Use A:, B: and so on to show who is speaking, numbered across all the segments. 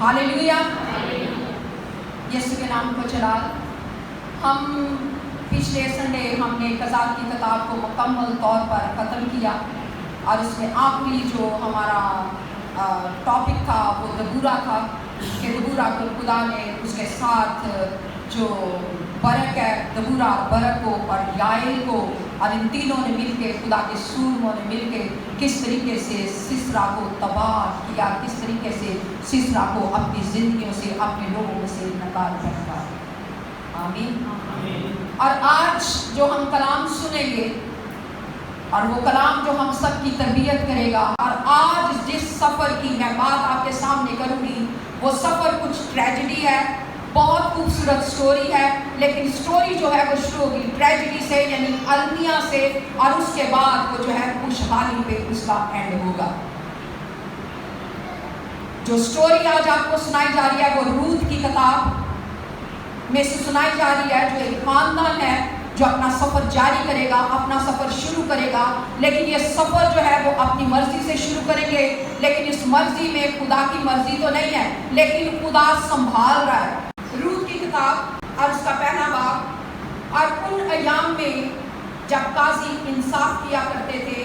A: Hallelujah, यीशु के नाम को चला। हम पिछले संडे हमने कज़ात की किताब को मुकम्मल तौर पर ख़त्म किया और उसमें आखिरी जो हमारा टॉपिक था वो दबूरा था कि दबूरा को खुदा ने उसके साथ जो बरक है, दबूरा बरक को और याएल को और इन तीनों ने मिलके खुदा के सूरमों ने मिलके किस तरीके से सिसरा को तबाह किया, किस तरीके से सिसरा को अपनी ज़िंदगियों से, अपने लोगों में से निकाल रखा। आमीन। और आज जो हम कलाम सुनेंगे और वो कलाम जो हम सब की तरबियत करेगा, और आज जिस सफ़र की मैं बात आपके सामने करूँगी वो सफ़र कुछ ट्रेजेडी है, बहुत खूबसूरत स्टोरी है, लेकिन स्टोरी जो है वो शुरू होगी ट्रेजेडी से यानी अलमिया से, और उसके बाद वो जो है खुशहाली पे उसका एंड होगा। जो स्टोरी आज आपको सुनाई जा रही है वो रूत की किताब में से सुनाई जा रही है, जो एक खानदान है जो अपना सफ़र जारी करेगा, अपना सफ़र शुरू करेगा, लेकिन ये सफ़र जो है वो अपनी मर्ज़ी से शुरू करेंगे, लेकिन इस मर्ज़ी में खुदा की मर्ज़ी तो नहीं है, लेकिन खुदा संभाल रहा है। रूत की किताब और उसका पहला बाब। और उन अयाम में जब काजी इंसाफ किया करते थे,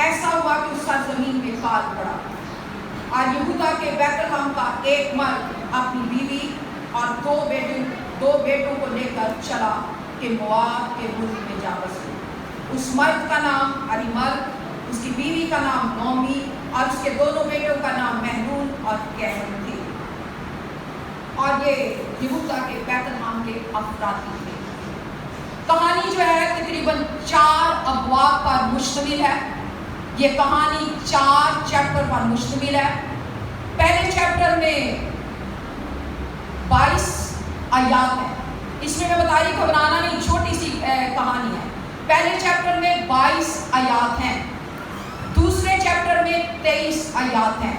A: ऐसा हुआ कि उस सरज़मीन में काल पड़ा और यहूदा के बैतलहम का एक मर्द अपनी बीवी और दो बेटों को लेकर चला कि मोआब के मुल्क में जा बसे। उस मर्द का नाम अलीमल, उसकी बीवी का नाम नोमी और उसके दोनों बेटों का नाम महलूल और कहन थे, और ये यहूदा के बैतलहम के अफराती थे। कहानी जो है तकरीबन 4 अबवाब पर मुश्तमिल है। ये कहानी 4 चैप्टर पर मुश्तमिल है। पहले चैप्टर में 22 आयात है। इसमें मैं बता रही, घबराना नहीं, छोटी सी कहानी है। पहले चैप्टर में 22 आयात हैं, दूसरे चैप्टर में 23 आयात हैं,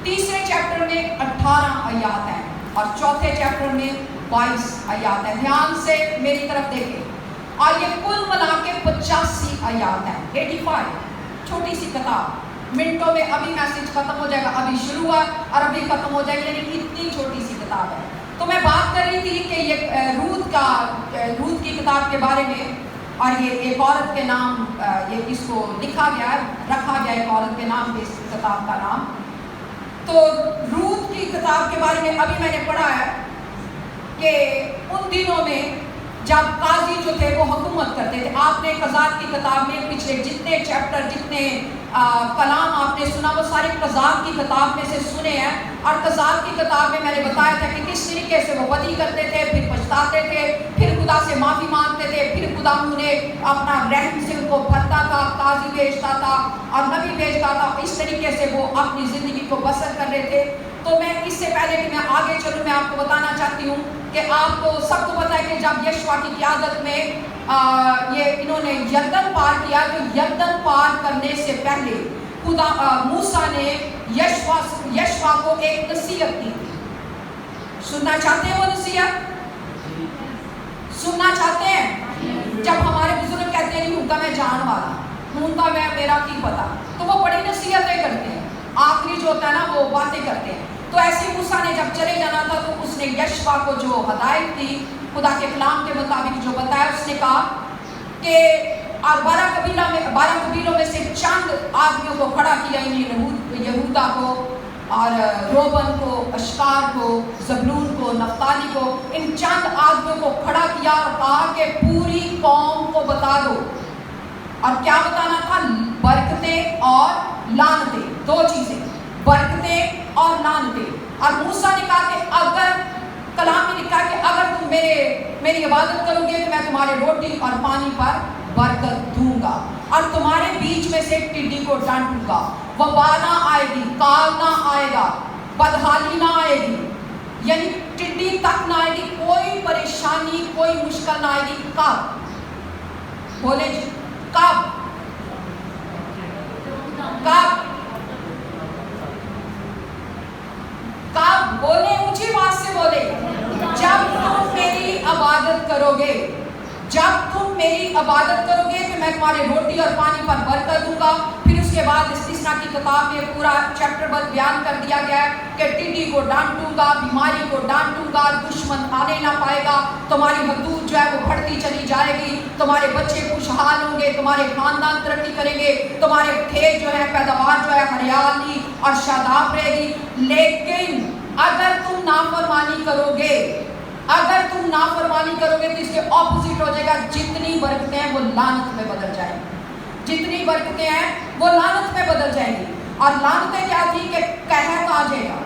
A: तीसरे चैप्टर में 18 आयात हैं और चौथे चैप्टर में 22 आयात है। ध्यान से मेरी तरफ देखें। और ये कुल मिला के 85 आयात है, 85। छोटी सी किताब, मिनटों में अभी मैसेज खत्म हो जाएगा, अभी शुरू हुआ और अभी खत्म हो जाएगी, यानी इतनी छोटी सी किताब है। तो मैं बात कर रही थी कि ये रूत की किताब के बारे में, और ये एक औरत के नाम ये इसको लिखा गया है, रखा गया एक औरत के नाम पे इस किताब का नाम। तो रूत की किताब के बारे में अभी मैंने पढ़ा है कि उन दिनों में जब काजी जो थे वो हुकूमत करते थे। आपने कज़ात की किताब में पिछले जितने चैप्टर, जितने कलाम आपने सुना वो सारे कज़ात की किताब में से सुने हैं। और कज़ात की किताब में मैंने बताया था कि किस तरीके से वो बदी करते थे, फिर पछताते थे, फिर खुदा से माफ़ी मांगते थे, फिर खुदा उन्हें अपना रहम से उनको भरता था, काजी भेजता था और नबी भेजता था। इस तरीके से वो अपनी ज़िंदगी को बसर कर रहे थे। तो मैं इससे पहले कि मैं आगे चलूँ, मैं आपको बताना चाहती हूँ कि आपको सबको पता है कि जब यशवा की क़यादत में ये इन्होंने यरदन पार किया, तो यरदन पार करने से पहले खुदा मूसा ने यशवा को एक नसीहत दी थी। सुनना चाहते हैं वो नसीहत? सुनना चाहते हैं? जब हमारे बुजुर्ग कहते हैं उनका मैं जान वाला, उनका मैं मेरा की पता, तो वो बड़ी नसीहतें करते हैं, आखिरी जो होता है ना वो बातें करते हैं। तो ऐसे मूसा ने जब चले जाना था तो उसने यशवा को जो हदायत थी खुदा के कलाम के मुताबिक जो बताया, उसने कहा कि और 12 कबीलों में से चंद आदमियों को खड़ा किया, यहूदा को और रोबन को, अश्कार को, ज़बूलून को, नफ्ताली को, इन चंद आदमियों को खड़ा किया और कहा कि पूरी कौम को बता दो। और क्या बताना था? बरकतें और लानतें, 2 चीज़ें, बरकतें और लानतें। और मूसा ने कहा कि अगर कलाम में लिखा कि अगर तुम मेरी इबादत करोगे तो मैं तुम्हारे रोटी और पानी पर बरकत दूंगा और तुम्हारे बीच में से टिड्डी को डांटूंगा, वबा ना आएगी, काल ना आएगा, बदहाली ना आएगी, यानी टिड्डी तक ना आएगी, कोई परेशानी, कोई मुश्किल ना आएगी। कब? बोले जी, कब? कब? कब? बोले, ऊंची आवाज से बोले। जब तुम मेरी इबादत करोगे, जब तुम मेरी इबादत करोगे तो मैं तुम्हारे रोटी और पानी पर बरकत दूंगा। फिर उसके बाद इस इसरा की किताब में पूरा चैप्टर बल बयान कर दिया गया है कि टिड्डी को डांटूंगा, बीमारी को डांटूंगा, दुश्मन आने ना पाएगा, तुम्हारी हदूद जो है वो बढ़ती चली जाएगी, तुम्हारे बच्चे खुशहाल होंगे, तुम्हारे खानदान तरक्की करेंगे, तुम्हारे खेत जो है पैदावार जो है हरियाली और शादाब रहेगी। लेकिन अगर तुम नाफरमानी करोगे, अगर तुम नाफरमानी करोगे तो इसके ऑपोजिट हो जाएगा, जितनी बरकतें हैं वो लानत में बदल जाएंगी, जितनी बरकतें हैं वो लानत में बदल जाएंगी। और लानतें क्या थी कि कहत आ जाएगा,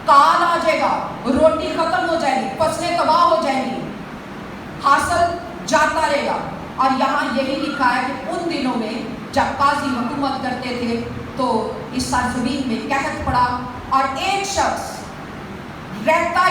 A: काल आ जाएगा, रोटी खत्म हो जाएगी, फसलें तबाह हो जाएंगी, हासिल जाता रहेगा। और यहाँ यही लिखा है कि उन दिनों में जब काजी हुकूमत करते थे तो इस सरजमीन में कहत पड़ा और एक शख्स रहता,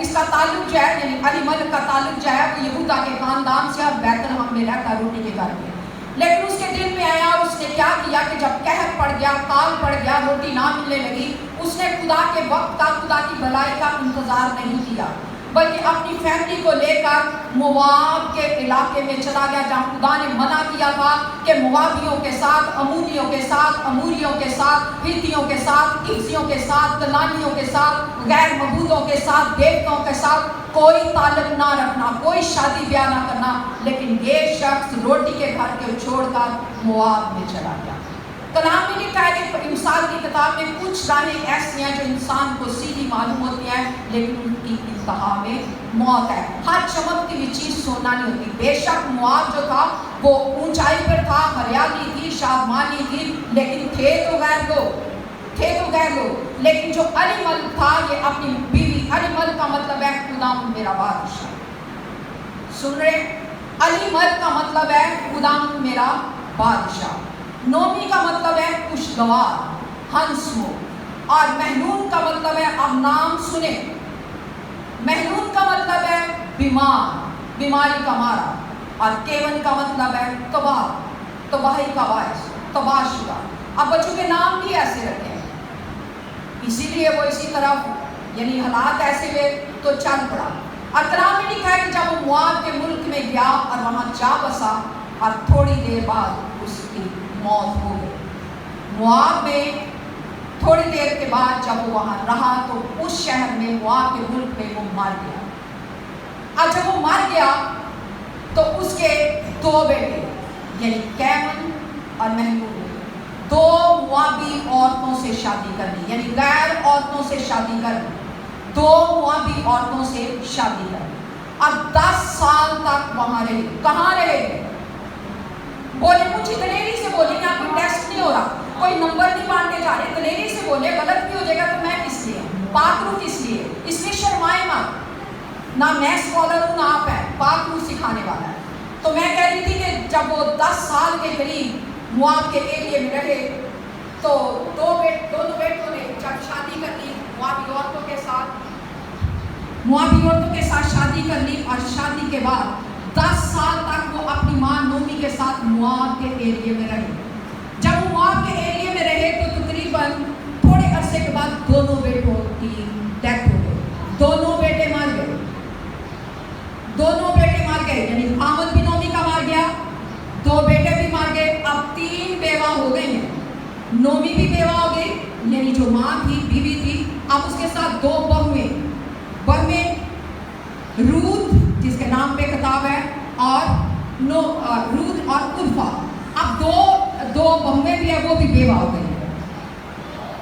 A: इसका ताल्लुक जो है यानी अली मलिक का ताल्लुक जो है वो यहूदा के खानदान से और बैतलहम में रहता, रोटी के घर में। लेकिन उसके दिल में आया, उसने क्या किया कि जब कहर पड़ गया, काल पड़ गया, रोटी ना मिलने लगी, उसने खुदा के वक्त का, खुदा की भलाई का इंतजार नहीं किया, बल्कि अपनी फैमिली को लेकर मोआब के इलाके में चला गया, जहाँ खुदा ने मना किया था कि मोआबियों के साथ, अमूनियों के साथ, अमूरियों के साथ, हित्तियों के साथ, इब्सियों के साथ, कनानियों के साथ, गैर मबूदों के साथ, देवताओं के साथ कोई ताल्लुक ना रखना, कोई शादी ब्याह ना करना। लेकिन ये शख्स रोटी के घर को छोड़कर मोआब में चला गया। कलाम में लिखा है कि मिसाल की किताब में कुछ राहें ऐसी हैं जो इंसान को सीधी मालूम होती हैं, लेकिन उनकी इंतहा में मौत है। हर चमकती हुई चीज़ सोना नहीं होती। बेशक मोआब जो था वो ऊंचाई पर था, हरियाली थी, शादमानी थी, लेकिन थे तो गैर लोग। लेकिन जो अलीमल था, ये अपनी बीवी, अलीमल का मतलब है खुदाम मेरा बादशाह, सुन रहे, अलीमल का मतलब है खुदाम मेरा बादशाह। नोमी का मतलब है खुशगवार, हंसमुख, और महनून का मतलब है अब नाम सुने। महनून का मतलब है बीमार, बीमारी का मारा, और केवन का मतलब है तबाह, तबाही का बायस, तबाहशुदा। अब बच्चों के नाम भी ऐसे रखे हैं, इसीलिए वो इसी तरह यानी हालात ऐसे हुए तो चल पड़ा। और कलाम में लिखा है कि जब वो मोआब के मुल्क में गया और वहाँ जा बसा, और थोड़ी देर बाद उसकी मौत हो गई। मोआब में थोड़ी देर के बाद जब वो वहाँ रहा तो उस शहर में, मोआब के मुल्क में वो मर गया। और जब वो मर गया तो उसके दो बेटे यानी कैमन और महमूद, दो मोआबी औरतों से शादी करनी, यानी गैर औरतों से शादी करनी, दो मोआबी औरतों से शादी करनी, और 10 साल तक वहाँ रहे। कहाँ रहे? बोले, कुछ दलेरी से बोले, यहाँ कोई टेस्ट नहीं हो रहा, कोई नंबर नहीं बांटे जा रहे, दलेरी से बोले, गलत भी हो जाएगा तो मैं किस लिए, पाक किस लिए, इसलिए शर्माए मत। ना मैं स्कॉलर हूँ ना आप है, पाक सिखाने वाला है। तो मैं कह रही थी कि जब वो 10 साल के करीब मोआब के एरिया में रहे तो दोनों बेटों ने जब शादी कर ली मोआबी औरतों के साथ शादी कर ली, और शादी के बाद 10 साल तक वो अपनी माँ नोमी के साथ मोआब के एरिया में रहे। जब वो मोआब के एरिया में रहे तो तकरीबन थोड़े अरसे के बाद दोनों बेटों की डेथ हो गई, दोनों बेटे मर गए, यानी आमद भी नोमी का मर गया, 2 बेटे भी मर गए। अब 3 बेवा हो गई हैं, नोमी भी बेवा हो गई, यानी जो माँ थी, बीवी थी, अब उसके साथ 2 बहुएं रूथ जिसके नाम पे किताब है, और रूथ और उर्फा। अब दो बहुएं भी है, वो भी बेवा हो गई।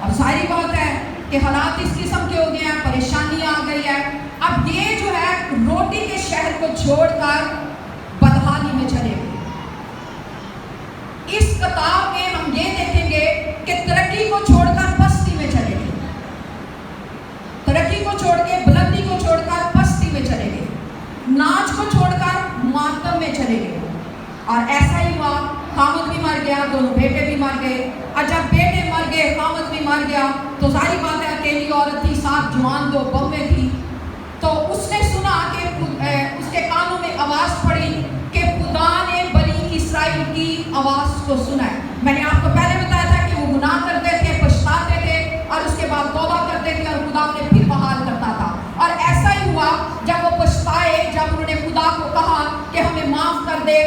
A: अब सारी बात है कि हालात इस किस्म के हो गए हैं, परेशानी आ गई है। अब ये जो है रोटी के शहर को छोड़कर बदहाली में चले गए। इस किताब में हम ये देखेंगे कि तरक्की को छोड़कर पस्ती में चले गए, तरक्की को छोड़ के, बुलंदी को छोड़कर पस्ती में चले गए, नाच को छोड़कर मातम में चले गए। और ऐसा ही हुआ, खामद भी मर गया, दोनों बेटे भी मर गए। और जब बेटे मर गए, खामद भी मर गया, तो सारी बात है, अकेली औरत थी, 7 जवान 2 बहुएं थी। तो उसने सुना कि उसके कानों में आवाज़ पड़ी कि खुदा ने बनी इसराइल की आवाज़ को सुना है। मैंने आपको पहले बताया था कि वो गुनाह करते थे, पछताते थे, और उसके बाद तौबा करते थे, और खुदा उन्हें फिर बहाल करता था। और ऐसा ही हुआ, जब वो पछताए, जब उन्होंने खुदा को कहा कि हमें माफ़ कर दे,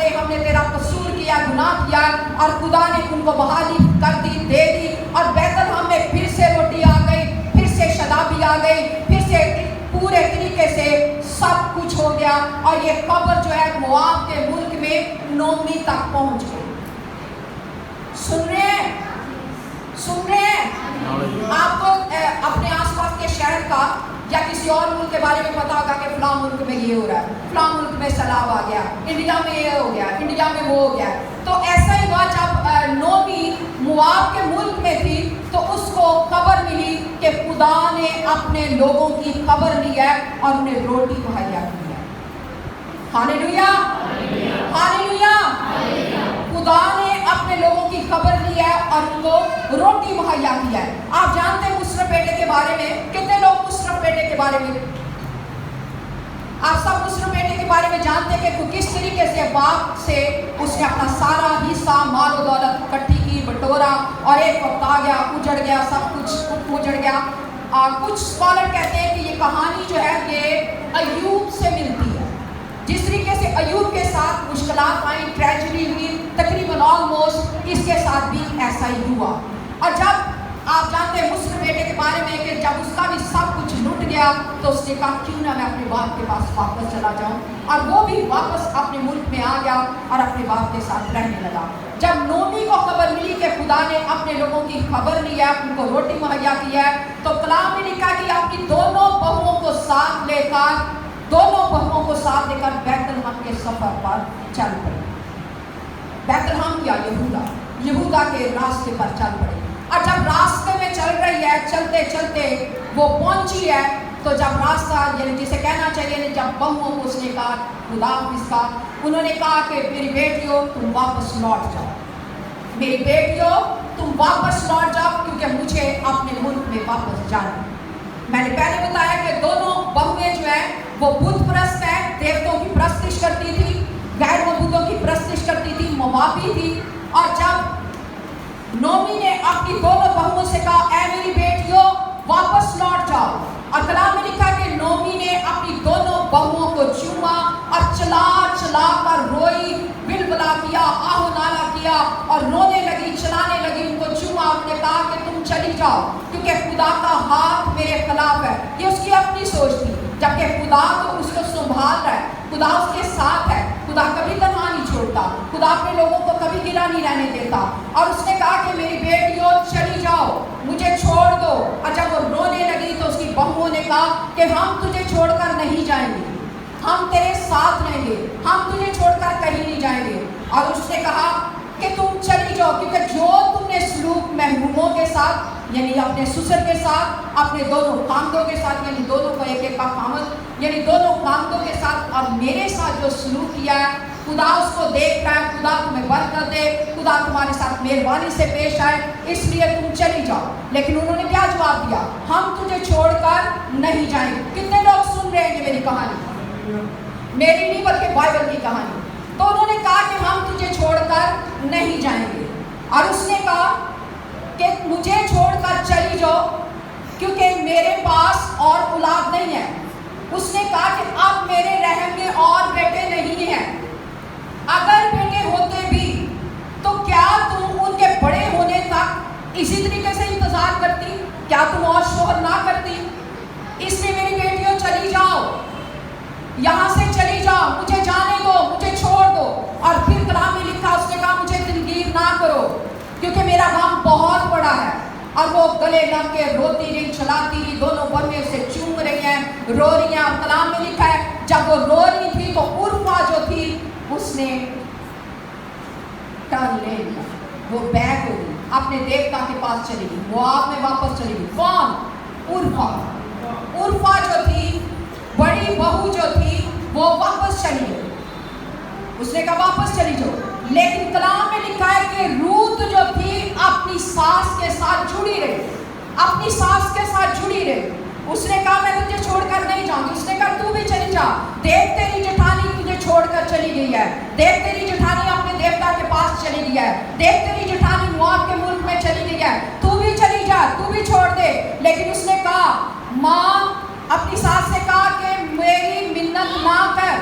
A: हमने तेरा कसूर किया, गुनाह किया, और खुदा ने उनको बहाली कर दी, दे दी, और बैतलहम में फिर से रोटी आ गई, फिर से शराबी आ गई, फिर से पूरे तरीके से सब कुछ हो गया। और ये खबर जो है मोआब के मुल्क में नोमी तक पहुंच गई। सुन रहे हैं, सुन रहे हैं? आपको अपने आसपास के शहर का या किसी और मुल्क के बारे में पता होगा कि फलां मुल्क में ये हो रहा है, फलां मुल्क में सैलाब आ गया, इंडिया में ये हो गया, इंडिया में वो हो गया। तो ऐसा ही हुआ जब नोमी मोआब के मुल्क में थी तो उसको खबर मिली कि खुदा ने अपने लोगों की खबर ली है और उन्हें रोटी मुहैया की है। Hallelujah, hallelujah. खुदा ने अपने लोगों की खबर ली है और उनको रोटी मुहैया की है। आप जानते हैं मुसरफ बेटे के बारे में? कितने लोग मुसरफ बेटे के बारे में, आप सब मुसरफ बेटे के बारे में जानते हैं कि किस तरीके से बाप से उसने अपना सारा हिस्सा माल और दौलत इकट्ठी की, बटोरा, और एक वक्त आ गया, उजड़ गया, सब कुछ उजड़ गया। कुछ स्कॉलर कहते हैं कि ये कहानी जो है ये अय्यूब से मिलती है। जिस तरीके से अय्यूब के साथ मुश्किलात आई, ट्रेजेडी हुई, तकरीबन ऑलमोस्ट इसके साथ भी ऐसा ही हुआ। और जब आप जानते हैं मुसरफ बेटे के बारे में कि जब उसका भी सब कुछ लुट गया तो उसने कहा क्यों ना मैं अपने बाप के पास वापस चला जाऊं, और वो भी वापस अपने मुल्क में आ गया और अपने बाप के साथ रहने लगा। जब नोमी को खबर मिली कि खुदा ने अपने लोगों की खबर ली है, उनको रोटी मुहैया की है, तो कलाम में लिखा कि अपनी दोनों बहुओं को साथ लेकर बैतलहम के सफर पर चल पड़े। बैतलहम या यहूदा के रास्ते पर चल पड़े। और जब रास्ते में चल रही है, चलते चलते वो पहुंची है, तो जब रास्ता यानी जिसे कहना चाहिए जब बहुओं को उसने कहा खुदा इसका, उन्होंने कहा कि मेरी बेटियों तुम वापस लौट जाओ, मेरी बेटियों तुम वापस लौट जाओ, क्योंकि मुझे अपने मुल्क में वापस जाना। मैंने पहले बताया कि दोनों बहुएं जो है वो बुत परस्त है, देवताओं की प्रस्तिश करती थी, गैर मबूदों की प्रस्तिश करती थी, मोआबी थी। और जब नोमी ने अपनी दोनों बहुओं से कहा ऐ मेरी बेटियों वापस लौट जाओ, और कलाम में लिखा कि नोमी ने अपनी दोनों बहुओं को चूमा और चला चला कर रोई, बिलबला किया, आहो नाला किया और रोने लगी, चलाने लगी, उनको चूमा। उसने कहा कि तुम चली जाओ क्योंकि खुदा का हाथ मेरे खिलाफ है। ये उसकी अपनी सोच थी, जबकि खुदा तो उसको संभाल रहा है, खुदा उसके साथ है, खुदा कभी तन्हा नहीं छोड़ता, खुदा अपने लोगों को कभी गिला नहीं रहने देता। और उसने कहा कि मेरी बेटियों चली जाओ, मुझे छोड़ दो। और जब वो रोने लगी तो उसकी बहुओं ने कहा कि हम तुझे छोड़कर नहीं जाएंगे, हम तेरे साथ रहेंगे, हम तुझे छोड़कर कहीं नहीं जाएंगे। और उसने कहा कि तुम चली जाओ, क्योंकि जो तुमने सलूक महरूमों के साथ यानी अपने ससुर के साथ, अपने दोनों कामदों के साथ, यानी दोनों को एक एक कामद यानी दोनों कामदों के साथ और मेरे साथ जो सलूक किया है, खुदा उसको देख रहा है, खुदा तुम्हें बरकत दे, खुदा तुम्हारे साथ मेहरबानी से पेश आए, इसलिए तुम चली जाओ। लेकिन उन्होंने क्या जवाब दिया? हम तुझे छोड़कर नहीं जाएंगे। कितने लोग सुन रहे हैं मेरी कहानी, मेरी नहीं बल्कि बाइबल की कहानी। तो उन्होंने कहा कि हम तुझे छोड़कर नहीं जाएंगे, और उसने कहा कि मुझे छोड़कर चली जाओ क्योंकि मेरे पास और औलाद नहीं है। उसने कहा कि अब मेरे रहम में और बेटे नहीं हैं, अगर बेटे होते भी तो क्या तुम उनके बड़े होने तक इसी तरीके से इंतजार करती? क्या तुम और शोहर ना करती? इसलिए मेरी बेटियों चली जाओ, यहाँ से चली जाओ, मुझे जाने दो, मुझे छोड़ दो। और फिर कलाम में लिखा, उसने कहा मुझे दिलगीर ना करो क्योंकि मेरा गम बहुत बड़ा है। और वो गले लग के रोती रही, चलाती रही, दोनों बन्ने से चूम रही हैं, रो रही हैं। और कलाम में लिखा है जब वो रो रही थी तो उर्फा जो थी उसने टर्न ले लिया, वो बैक हो गई, अपने देवता के पास चली गई, मोआब में वापस चली गई। कौन? उर्फा। उर्फा जो थी, बड़ी बहू जो थी, वो वापस चली गई। उसने कहा वापस चली जाओ। लेकिन कलाम में लिखा है कि रूत जो थी अपनी सास के साथ जुड़ी रही, अपनी सास के साथ जुड़ी रही। उसने कहा मैं तुझे छोड़कर नहीं जाऊंगी। उसने कहा तू भी चली जा, देख तेरी जेठानी तुझे छोड़कर चली गई है, देख तेरी जेठानी अपने देवता के पास चली गई है, देख तेरी जेठानी मोआब के मुल्क में चली गई है, तू भी चली जा, तू भी छोड़ दे। लेकिन उसने कहा, माँ अपनी सास से कहा कि मेरी मिन्नत ना कर,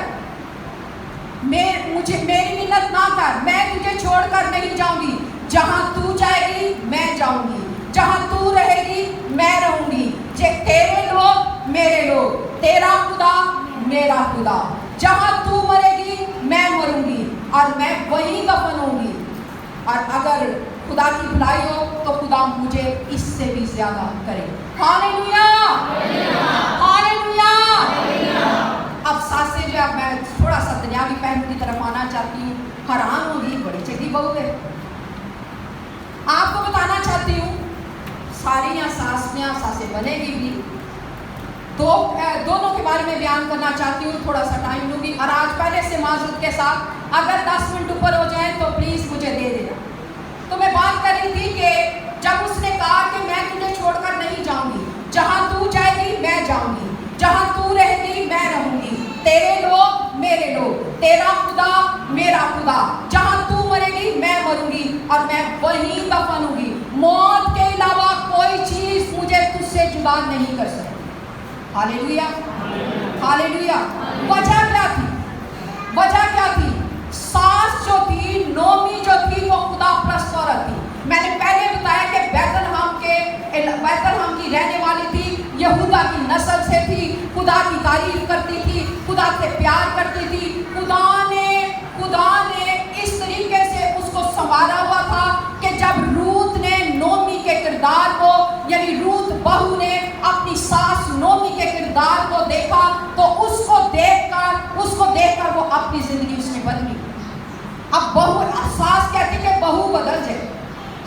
A: मेरी मिन्नत ना कर, मैं तुझे छोड़कर नहीं जाऊंगी। جہاں تو جائے گی میں جاؤں گی, جہاں تو رہے گی میں رہوں گی. تیرے لوگ میرے لوگ, تیرا خدا میرا خدا. جہاں تو مرے گی میں مروں گی اور میں وہیں دفن ہوں گی. اور اگر خدا کی بھلائی ہو تو خدا مجھے اس سے بھی زیادہ کرے. Hallelujah hallelujah. اب ساسیں جو, اب میں تھوڑا سا دنیاوی پہلو کی طرف آنا چاہتی ہوں. حیران ہوگی, بڑی چنگی بہو ہے. آپ کو بتانا چاہتی ہوں, ساری یہاں ساسیاں ساسیں بنے گی بھی, دونوں کے بارے میں بیان کرنا چاہتی ہوں. تھوڑا سا ٹائم لوں گی, اور آج پہلے سے معذرت کے ساتھ اگر 10 منٹ اوپر ہو جائیں تو پلیز مجھے دے دینا. تو میں بات کر رہی تھی کہ جب اس نے کہا کہ میں تجھے چھوڑ کر نہیں جاؤں گی, جہاں تو جائے گی میں جاؤں گی, جہاں تو رہے گی میں رہوں گی, تیرے لوگ میرے لوگ, تیرا خدا میرا خدا. جہاں تو مرے گی میں مروں گی اور میں وہیں دفن ہوں گی. موت کے علاوہ کوئی چیز مجھے تجھ سے جدا نہیں کر سکتی. Hallelujah hallelujah. وجہ کیا تھی؟ وجہ کیا تھی؟ ساس جو تھی, نومی جو تھی, وہ خدا پرست عورت تھی. میں نے پہلے بتایا کہ بیت الہم کی رہنے والی تھی, یہودا کی نسل سے تھی, خدا کی تعریف کرتی تھی, خدا سے پیار کرتی تھی. خدا نے اس طریقے سے اس کو سنوارا ہوا تھا کہ جب روت نے نومی کے کردار کو, یعنی روت بہو نے اپنی ساس نومی کے کردار کو دیکھا تو اس کو دیکھ کر وہ اپنی زندگی اس میں بدلی. اب بہو, ساس کہتی کہ بہو بدل جائے,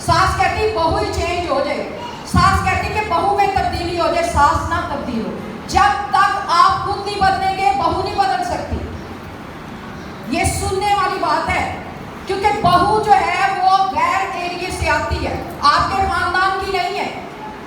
A: ساس کہتی بہو ہی چینج ہو جائے, ساس کہتی کہ بہو میں تبدیلی ہو جائے. ساس نہ تبدیل ہو, جب تک آپ خود نہیں بدلیں گے بہو نہیں بدل سکتی. یہ سننے والی بات ہے, کیونکہ بہو جو ہے وہ غیر ایریے سے آتی ہے, آپ کے خاندان کی نہیں ہے.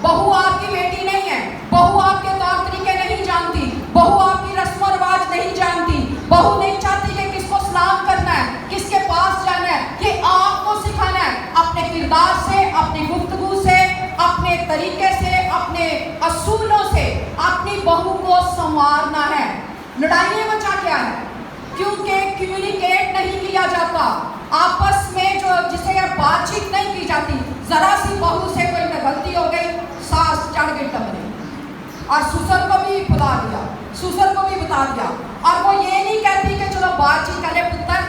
A: بہو آپ کی بیٹی نہیں ہے, بہو آپ کے طور طریقے نہیں جانتی, بہو آپ کی رسم و رواج نہیں جانتی, بہو نہیں چاہتی کہ کس کو سلام کرنا ہے, کس کے پاس جانا ہے. یہ آپ کو سکھانا ہے, اپنے کردار سے, اپنی گفتگو سے, اپنے طریقے سے, اپنے اصولوں سے اپنی بہو کو سنوارنا ہے. لڑائی کی وجہ کیا ہے؟ کیونکہ کمیونیکیٹ نہیں کیا جاتا آپس میں, جو جسے بات چیت نہیں کی جاتی. ذرا سی بہو سے کوئی میں غلطی ہو گئی, ساس چڑھ گئی ٹمنے, اور سسر کو بھی بتا دیا, سسر کو بھی بتا دیا. اور وہ یہ نہیں کہتی کہ چلو بات چیت کرے, پتر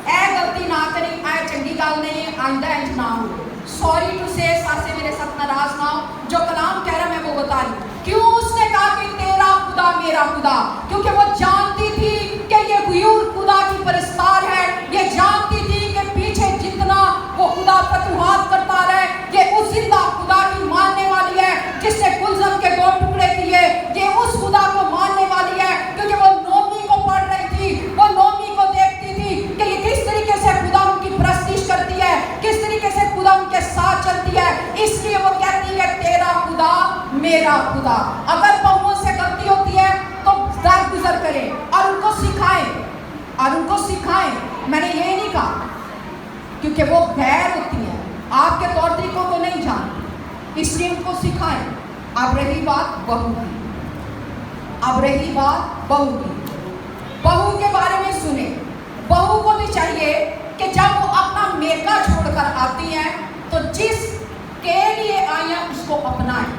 A: اے غلطی نہ کری, اے چنگی گل نہیں, آئندہ انج نہ ہو, سوری ٹو سے, ساسے میرے ساتھ ناراض نہ ہو. جو کلام کہہ رہا میں وہ بتا رہی. کیوں اس نے کہا کہ تیرا خدا میرا خدا؟ کیونکہ وہ جانتی تھی کہ یہ غیور خدا کی پرستار ہے. یہ جانتی تھی کہ پیچھے جتنا وہ خدا فتوحات کرتا رہے, یہ اس زندہ خدا کی ماننے والی ہے جس نے گلزم کے 2 ٹکڑے کیے. یہ اس خدا کو ماننے والی ہے, کیونکہ وہ نومی کو پڑھ رہی تھی, وہ نومی کو دیکھتی تھی کہ یہ کس طریقے سے خدا ان کی پرستش کرتی ہے, کس طریقے سے خدا ان کے ساتھ چلتی ہے. اس لیے وہ کہتی ہے تیرا خدا میرا خدا. اگر بہوؤں سے غلطی ہوتی ہے تو درگزر کریں اور ان کو سکھائیں, میں نے یہ نہیں کہا, کیونکہ وہ غیر ہوتی ہیں, آپ کے طور طریقوں کو نہیں جانتی, اس لیے ان کو سکھائیں. اب رہی بات بہو کی, بہو کے بارے میں سنیں. بہو کو بھی چاہیے کہ جب وہ اپنا میکا چھوڑ کر آتی ہیں تو جس کے لیے آئی ہیں اس کو اپنائیں.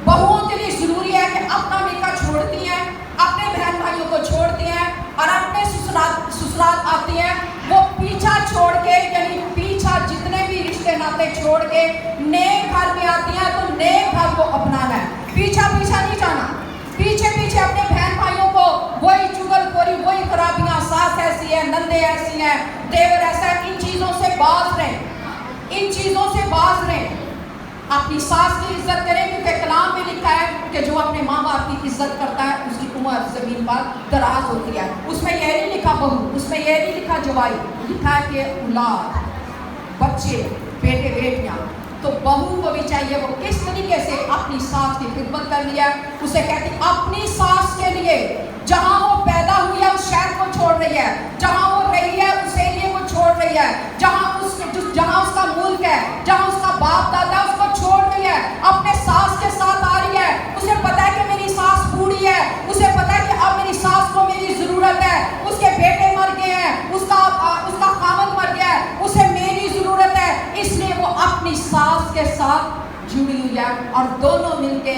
A: بہوؤں کے لیے ضروری ہے کہ اپنا میکا چھوڑتی ہیں, اپنے بہن بھائیوں کو چھوڑتی ہیں اور اپنے سسرال آتی ہیں. وہ پیچھا چھوڑ کے, یعنی پیچھا جتنے بھی رشتے ناطے چھوڑ کے نئے گھر میں آتی ہیں تو نئے گھر کو اپنانا ہے. پیچھا نہیں جانا, پیچھے اپنے بہن بھائیوں کو وہی چگل خوری, وہی خرابیاں, ساس ایسی ہے, نندے ایسی ہیں, دیور ایسا ہے, ان چیزوں سے باز رہیں. اپنی ساس کی عزت کریں, کیونکہ کلام میں لکھا ہے کہ جو اپنے ماں باپ کی عزت کرتا ہے اس کی عمر زمین پر دراز ہوتی ہے. اس میں یہ نہیں لکھا بہو, اس میں یہ نہیں لکھا جوائی, لکھا ہے کہ اولاد, بچے, بیٹے بیٹیاں. تو بہو کو بھی چاہیے وہ کس طریقے سے اپنی ساس کی خدمت کر لیا. اسے کہتی اپنی ساس کے لیے, جہاں وہ پیدا ہوئی ہے اس شہر کو چھوڑ رہی ہے, جہاں وہ رہی ہے اس ایریے کو چھوڑ رہی ہے, جہاں اس کا ملک ہے, جہاں اس کا باپ دادا, اس کو چھوڑ رہی ہے, اپنے ساس کے ساتھ آ رہی ہے. اسے پتا ہے کہ میری ساس بوڑھی ہے, اسے پتا ہے کہ اب میری ساس کو میری ضرورت ہے, اس کے بیٹے مر گئے ہیں, اس کا خاوند مر گیا ہے, اسے میری ضرورت ہے. अपनी सास के साथ जुड़ी हुई है और दोनों मिलके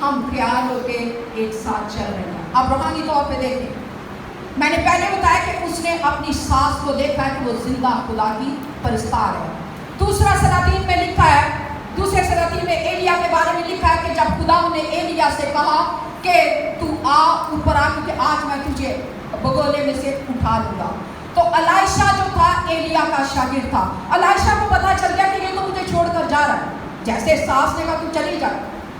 A: हम ख्याल होके एक साथ चल रहे हैं। अब रूहानी तौर पे देखें, मैंने पहले बताया कि उसने अपनी सास को देखा है कि वो जिंदा खुदा की परस्तार है। दूसरा सलातीन में लिखा है, दूसरे सलातीन में एलिया के बारे में लिखा है कि जब खुदा ने एलिया से कहा कि तू आ ऊपर आ, क्योंकि आज मैं तुझे बगोले में से उठा लूंगा। तो अलाइशा जो था एलिया का शागिर्द था। अलाइशा को पता चल गया कि ये तो मुझे छोड़कर जा रहा है। जैसे सास ने कहा तू चली जा,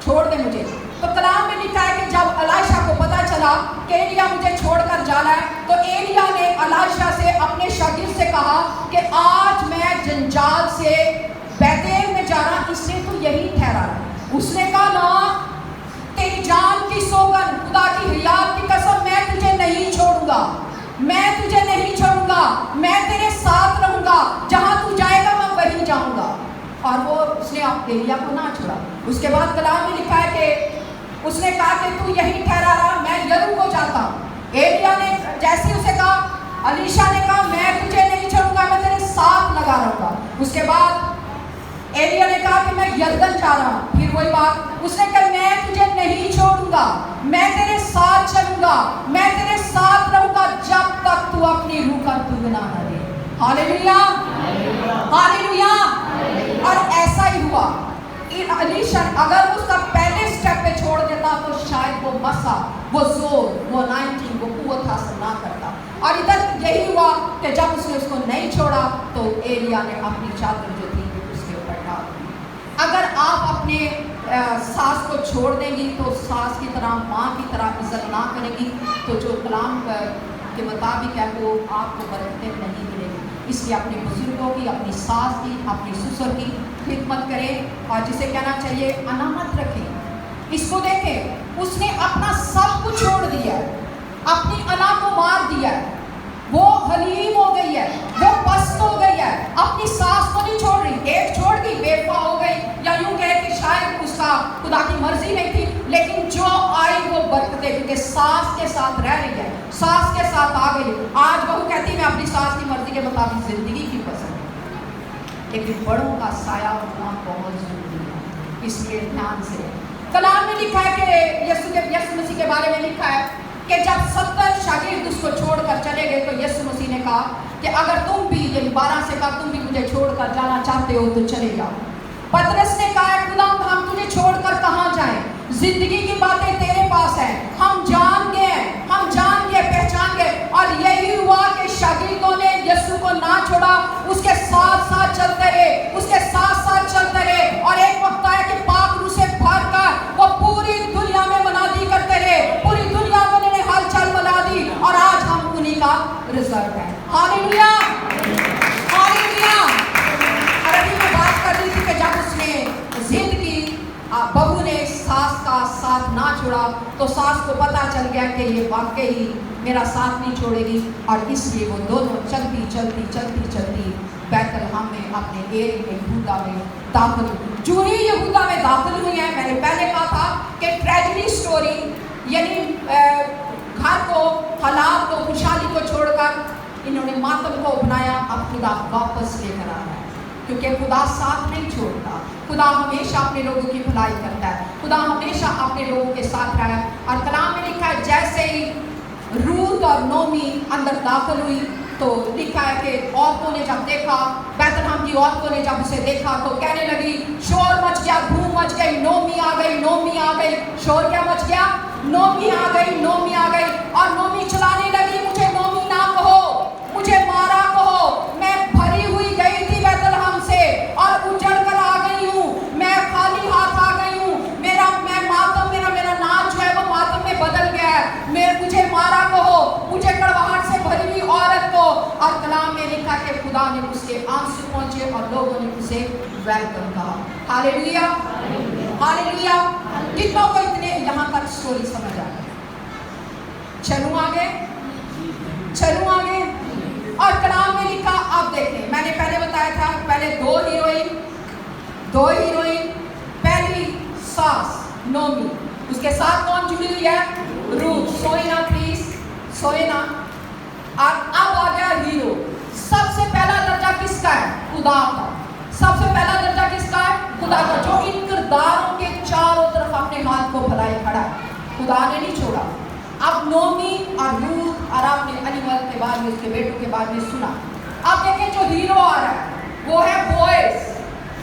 A: छोड़ दे मुझे। तो कलाम में लिखा है कि जब अलाइशा को पता चला कि एलिया मुझे छोड़कर जा रहा है, तो एलिया ने अलाइशा से अपने शागिर्द से कहा कि आज मैं जंजाल से बैतेल में जा रहा, इसलिए तू यही ठहरा रहा। उसने कहा ना, तेरी जान की सौगंध, खुदा की हियात की कसम, मैं तुझे नहीं छोड़ूंगा, मैं तुझे नहीं छोड़ूंगा, मैं तेरे साथ रहूंगा, जहां तू जाएगा मैं वहीं जाऊंगा। और वो उसने एलिया को ना छोड़ा। उसके बाद कलाम में लिखा है कि उसने कहा कि तू यहीं ठहरा रहा, मैं यरू को जाता हूँ। एलिया ने जैसे उसे कहा, अलीशा ने कहा मैं तुझे नहीं छोड़ूंगा, मैं तेरे साथ लगा रहूंगा। उसके बाद एलिया ने कहा कि मैं यरदन जा रहा हूँ, फिर वही बात, उसने कहा मैं तुझे नहीं छोड़ूंगा, मैं तेरे साथ चलूंगा, मैं तेरे साथ रहूंगा जब तक तू अपनी रूह का दुगना न दे। Hallelujah, hallelujah. और ऐसा ही हुआ। अलीशा अगर उसका पहले स्टेप पे छोड़ देता तो शायद वो मसा, वो जोर, वो 19, वो कुव्वत हासिल ना करता। और इधर यही हुआ कि जब उसने उसको नहीं छोड़ा तो एलिया ने अपनी चादर जो थी उसके ऊपर डाल दी। अगर आप अपने सास को छोड़ देंगी तो सास की तरह, माँ की तरह इज्जत ना करेंगी तो जो कलाम के मुताबिक है वो आपको बरकतें नहीं मिलेगी। इसलिए अपने बुजुर्गों की, अपनी सास की, अपनी ससुर की खिदमत करें और जिसे कहना चाहिए अनामत रखें। इसको देखें, उसने अपना सब कुछ छोड़ दिया है, अपनी अना को मार दिया है, वो हलीम हो गई है, वो पस्त हो गई है, अपनी सास को नहीं छोड़ रही, एक छोड़ गई बेवफा हो गई, या यूं कहे कि शायद उसका खुदा की मर्जी नहीं थी, लेकिन जो आई वो बरकतें, क्योंकि सास के साथ रह रही है, सास के साथ आ गई। आज बहू कहती है मैं अपनी सास की मर्जी के मुताबिक जिंदगी की पसंद है, लेकिन बड़ों का साया होना बहुत जरूरी है, इसलिए ध्यान से। कलाम में लिखा है कि यीशु मसीह के बारे में लिखा है कि जब 70 शागिर्द उसको छोड़कर चले गए तो यीशु मसीह ने कहा कि अगर तुम भी, यानी 12 से कहा, तुम भी मुझे छोड़कर जाना चाहते हो तो चले जाओ। पतरस ने कहा खुदा हम तुझे छोड़कर कहाँ जाएं, जिंदगी की बातें तेरे पास है, हम जान गए, हम जान गए, पहचान गए। और यही हुआ कि शागिर्दों ने यीशु को ना छोड़ा, उसके साथ साथ चलते रहे, उसके साथ साथ चलते रहे। और एक वक्त आया कि पाक रूह से भरकर वो पूरी दुनिया में मनादी करते रहे, पूरी दुनिया में उन्होंने हलचल मना दी, और आज हम उन्हीं का रिजल्ट है। Hallelujah, hallelujah. अरबी में बात कर रही थी कि जब उसने जिद की, बहू ने सास का साथ ना छोड़ा तो सास को पता चल गया कि ये वाकई मेरा साथ नहीं छोड़ेगी, और इसलिए वो दोनों चलती चलती चलती चलती बैतलहम में अपने एरिया में यहूदा में दाखिल हुई। जो ही यहूदा में दाखिल हुई है, मैंने पहले कहा था कि ट्रेजेडी स्टोरी, यानी घर को, हालात को, खुशहाली को छोड़कर इन्होंने मातम को अपनाया। अब खुदा वापस लेकर आ रहा है, क्योंकि खुदा साथ नहीं छोड़ता, खुदा हमेशा अपने लोगों की भलाई करता है, खुदा हमेशा अपने लोगों के साथ रहा है। और कलाम में लिखा है जैसे ही रूत और नोमी अंदर दाखिल हुई तो लिखा है कि औरतों ने जब देखा, बैतलहम की औरतों ने जब उसे देखा तो कहने लगी, शोर मच गया, धूम मच गई, नोमी आ गई, नोमी आ गई। शोर क्या मच गया? नोमी आ गई, नोमी आ गई। और नोमी चलाने लगी, मुझे नोमी ना कहो, मुझे मारा कहो, मैं भरी हुई गई थी बैतलहम से और उजड़ कर आ गई हूँ, मैं खाली हाथ आ गई हूँ, मैं मातम, मेरा नाच जो है वो मातम में बदल गया है, मुझे मारा कहो, मुझे कड़वाहट से भरी हुई औरत को। और कलाम में लिखा कि खुदा ने उसके आंसू पहुंचे और लोगों ने उसे वेलकम कहा। Hallelujah, hallelujah. कितनों को इतने यहाँ तक स्टोरी समझ आ गई? चलूं आगे, चलूं आगे। और कलाम में लिखा, आप देखें, मैंने पहले बताया था, पहले दो हीरोइन, पहली सास नोमी, उसके साथ कौन जुड़ी हुई है? रूथ। सोए ना प्लीज, सोए ना। और अब आ गया हीरो। सबसे पहला दर्जा किसका है? खुदा का। सबसे पहला दर्जा किसका खुदा का, जो इन किरदारों के चारों तरफ अपने हाथ को फैलाए खड़ा है, खुदा ने नहीं छोड़ा। अब नोमी और रूथ और आपने एलीमेलेक के बाद में, उसके बेटों के बाद में सुना। अब देखें जो हीरो आ रहा है वो है बोएज।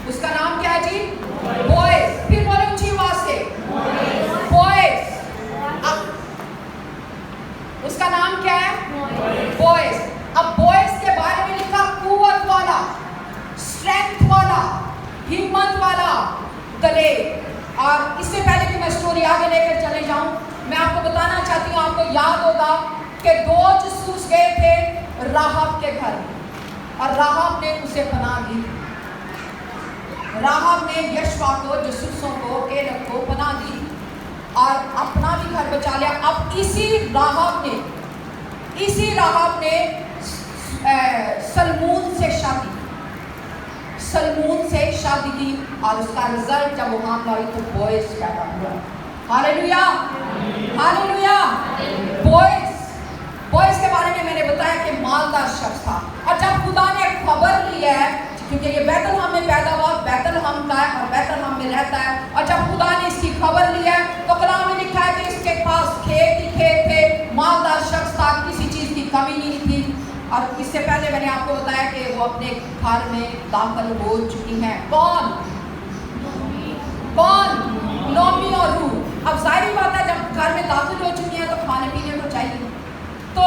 A: उसका नाम क्या है जी? बोएज। फिर बोले ऊंची आवाज से, बोएज। उसका नाम क्या है? बोएज। अब बोएज के बारे में लिखा कुव्वत वाला, स्ट्रेंथ वाला, हिम्मत वाला, दलेर। और इससे पहले कि मैं स्टोरी आगे लेकर चले जाऊं, मैं आपको बताना चाहती हूँ, आपको याद होगा कि 2 जासूस गए थे राहब के घर में और राहब ने उसे पनाह दी। राहब ने यशवा को, जासूसों को, केलक को पनाह दी और अपना भी घर बचा लिया। अब इसी राहब ने सलमून से शादी की और उसका रिजल्ट जब वो मामला हुई तो बोएज पैदा हुआ। Hallelujah, hallelujah. बोएज के बारे में मैंने बताया कि मालदार शख्स था। और जब खुदा ने खबर ली है, क्योंकि ये बैतलहम में पैदा हुआ, बैतलहम का है और बैतलहम में रहता है, और जब खुदा ने इसकी खबर ली है तो कलाम में लिखा है कि इसके पास खेत ही खेत थे, मालदार शख्स था, किसी चीज की कमी नहीं थी। और इससे पहले मैंने आपको बताया कि वो अपने घर में दाखिल हो चुकी हैं। कौन? नोमी और रूथ। अब जाहिर बात है, जब घर में दाखिल हो चुकी हैं तो खाने पीने को चाहिए। तो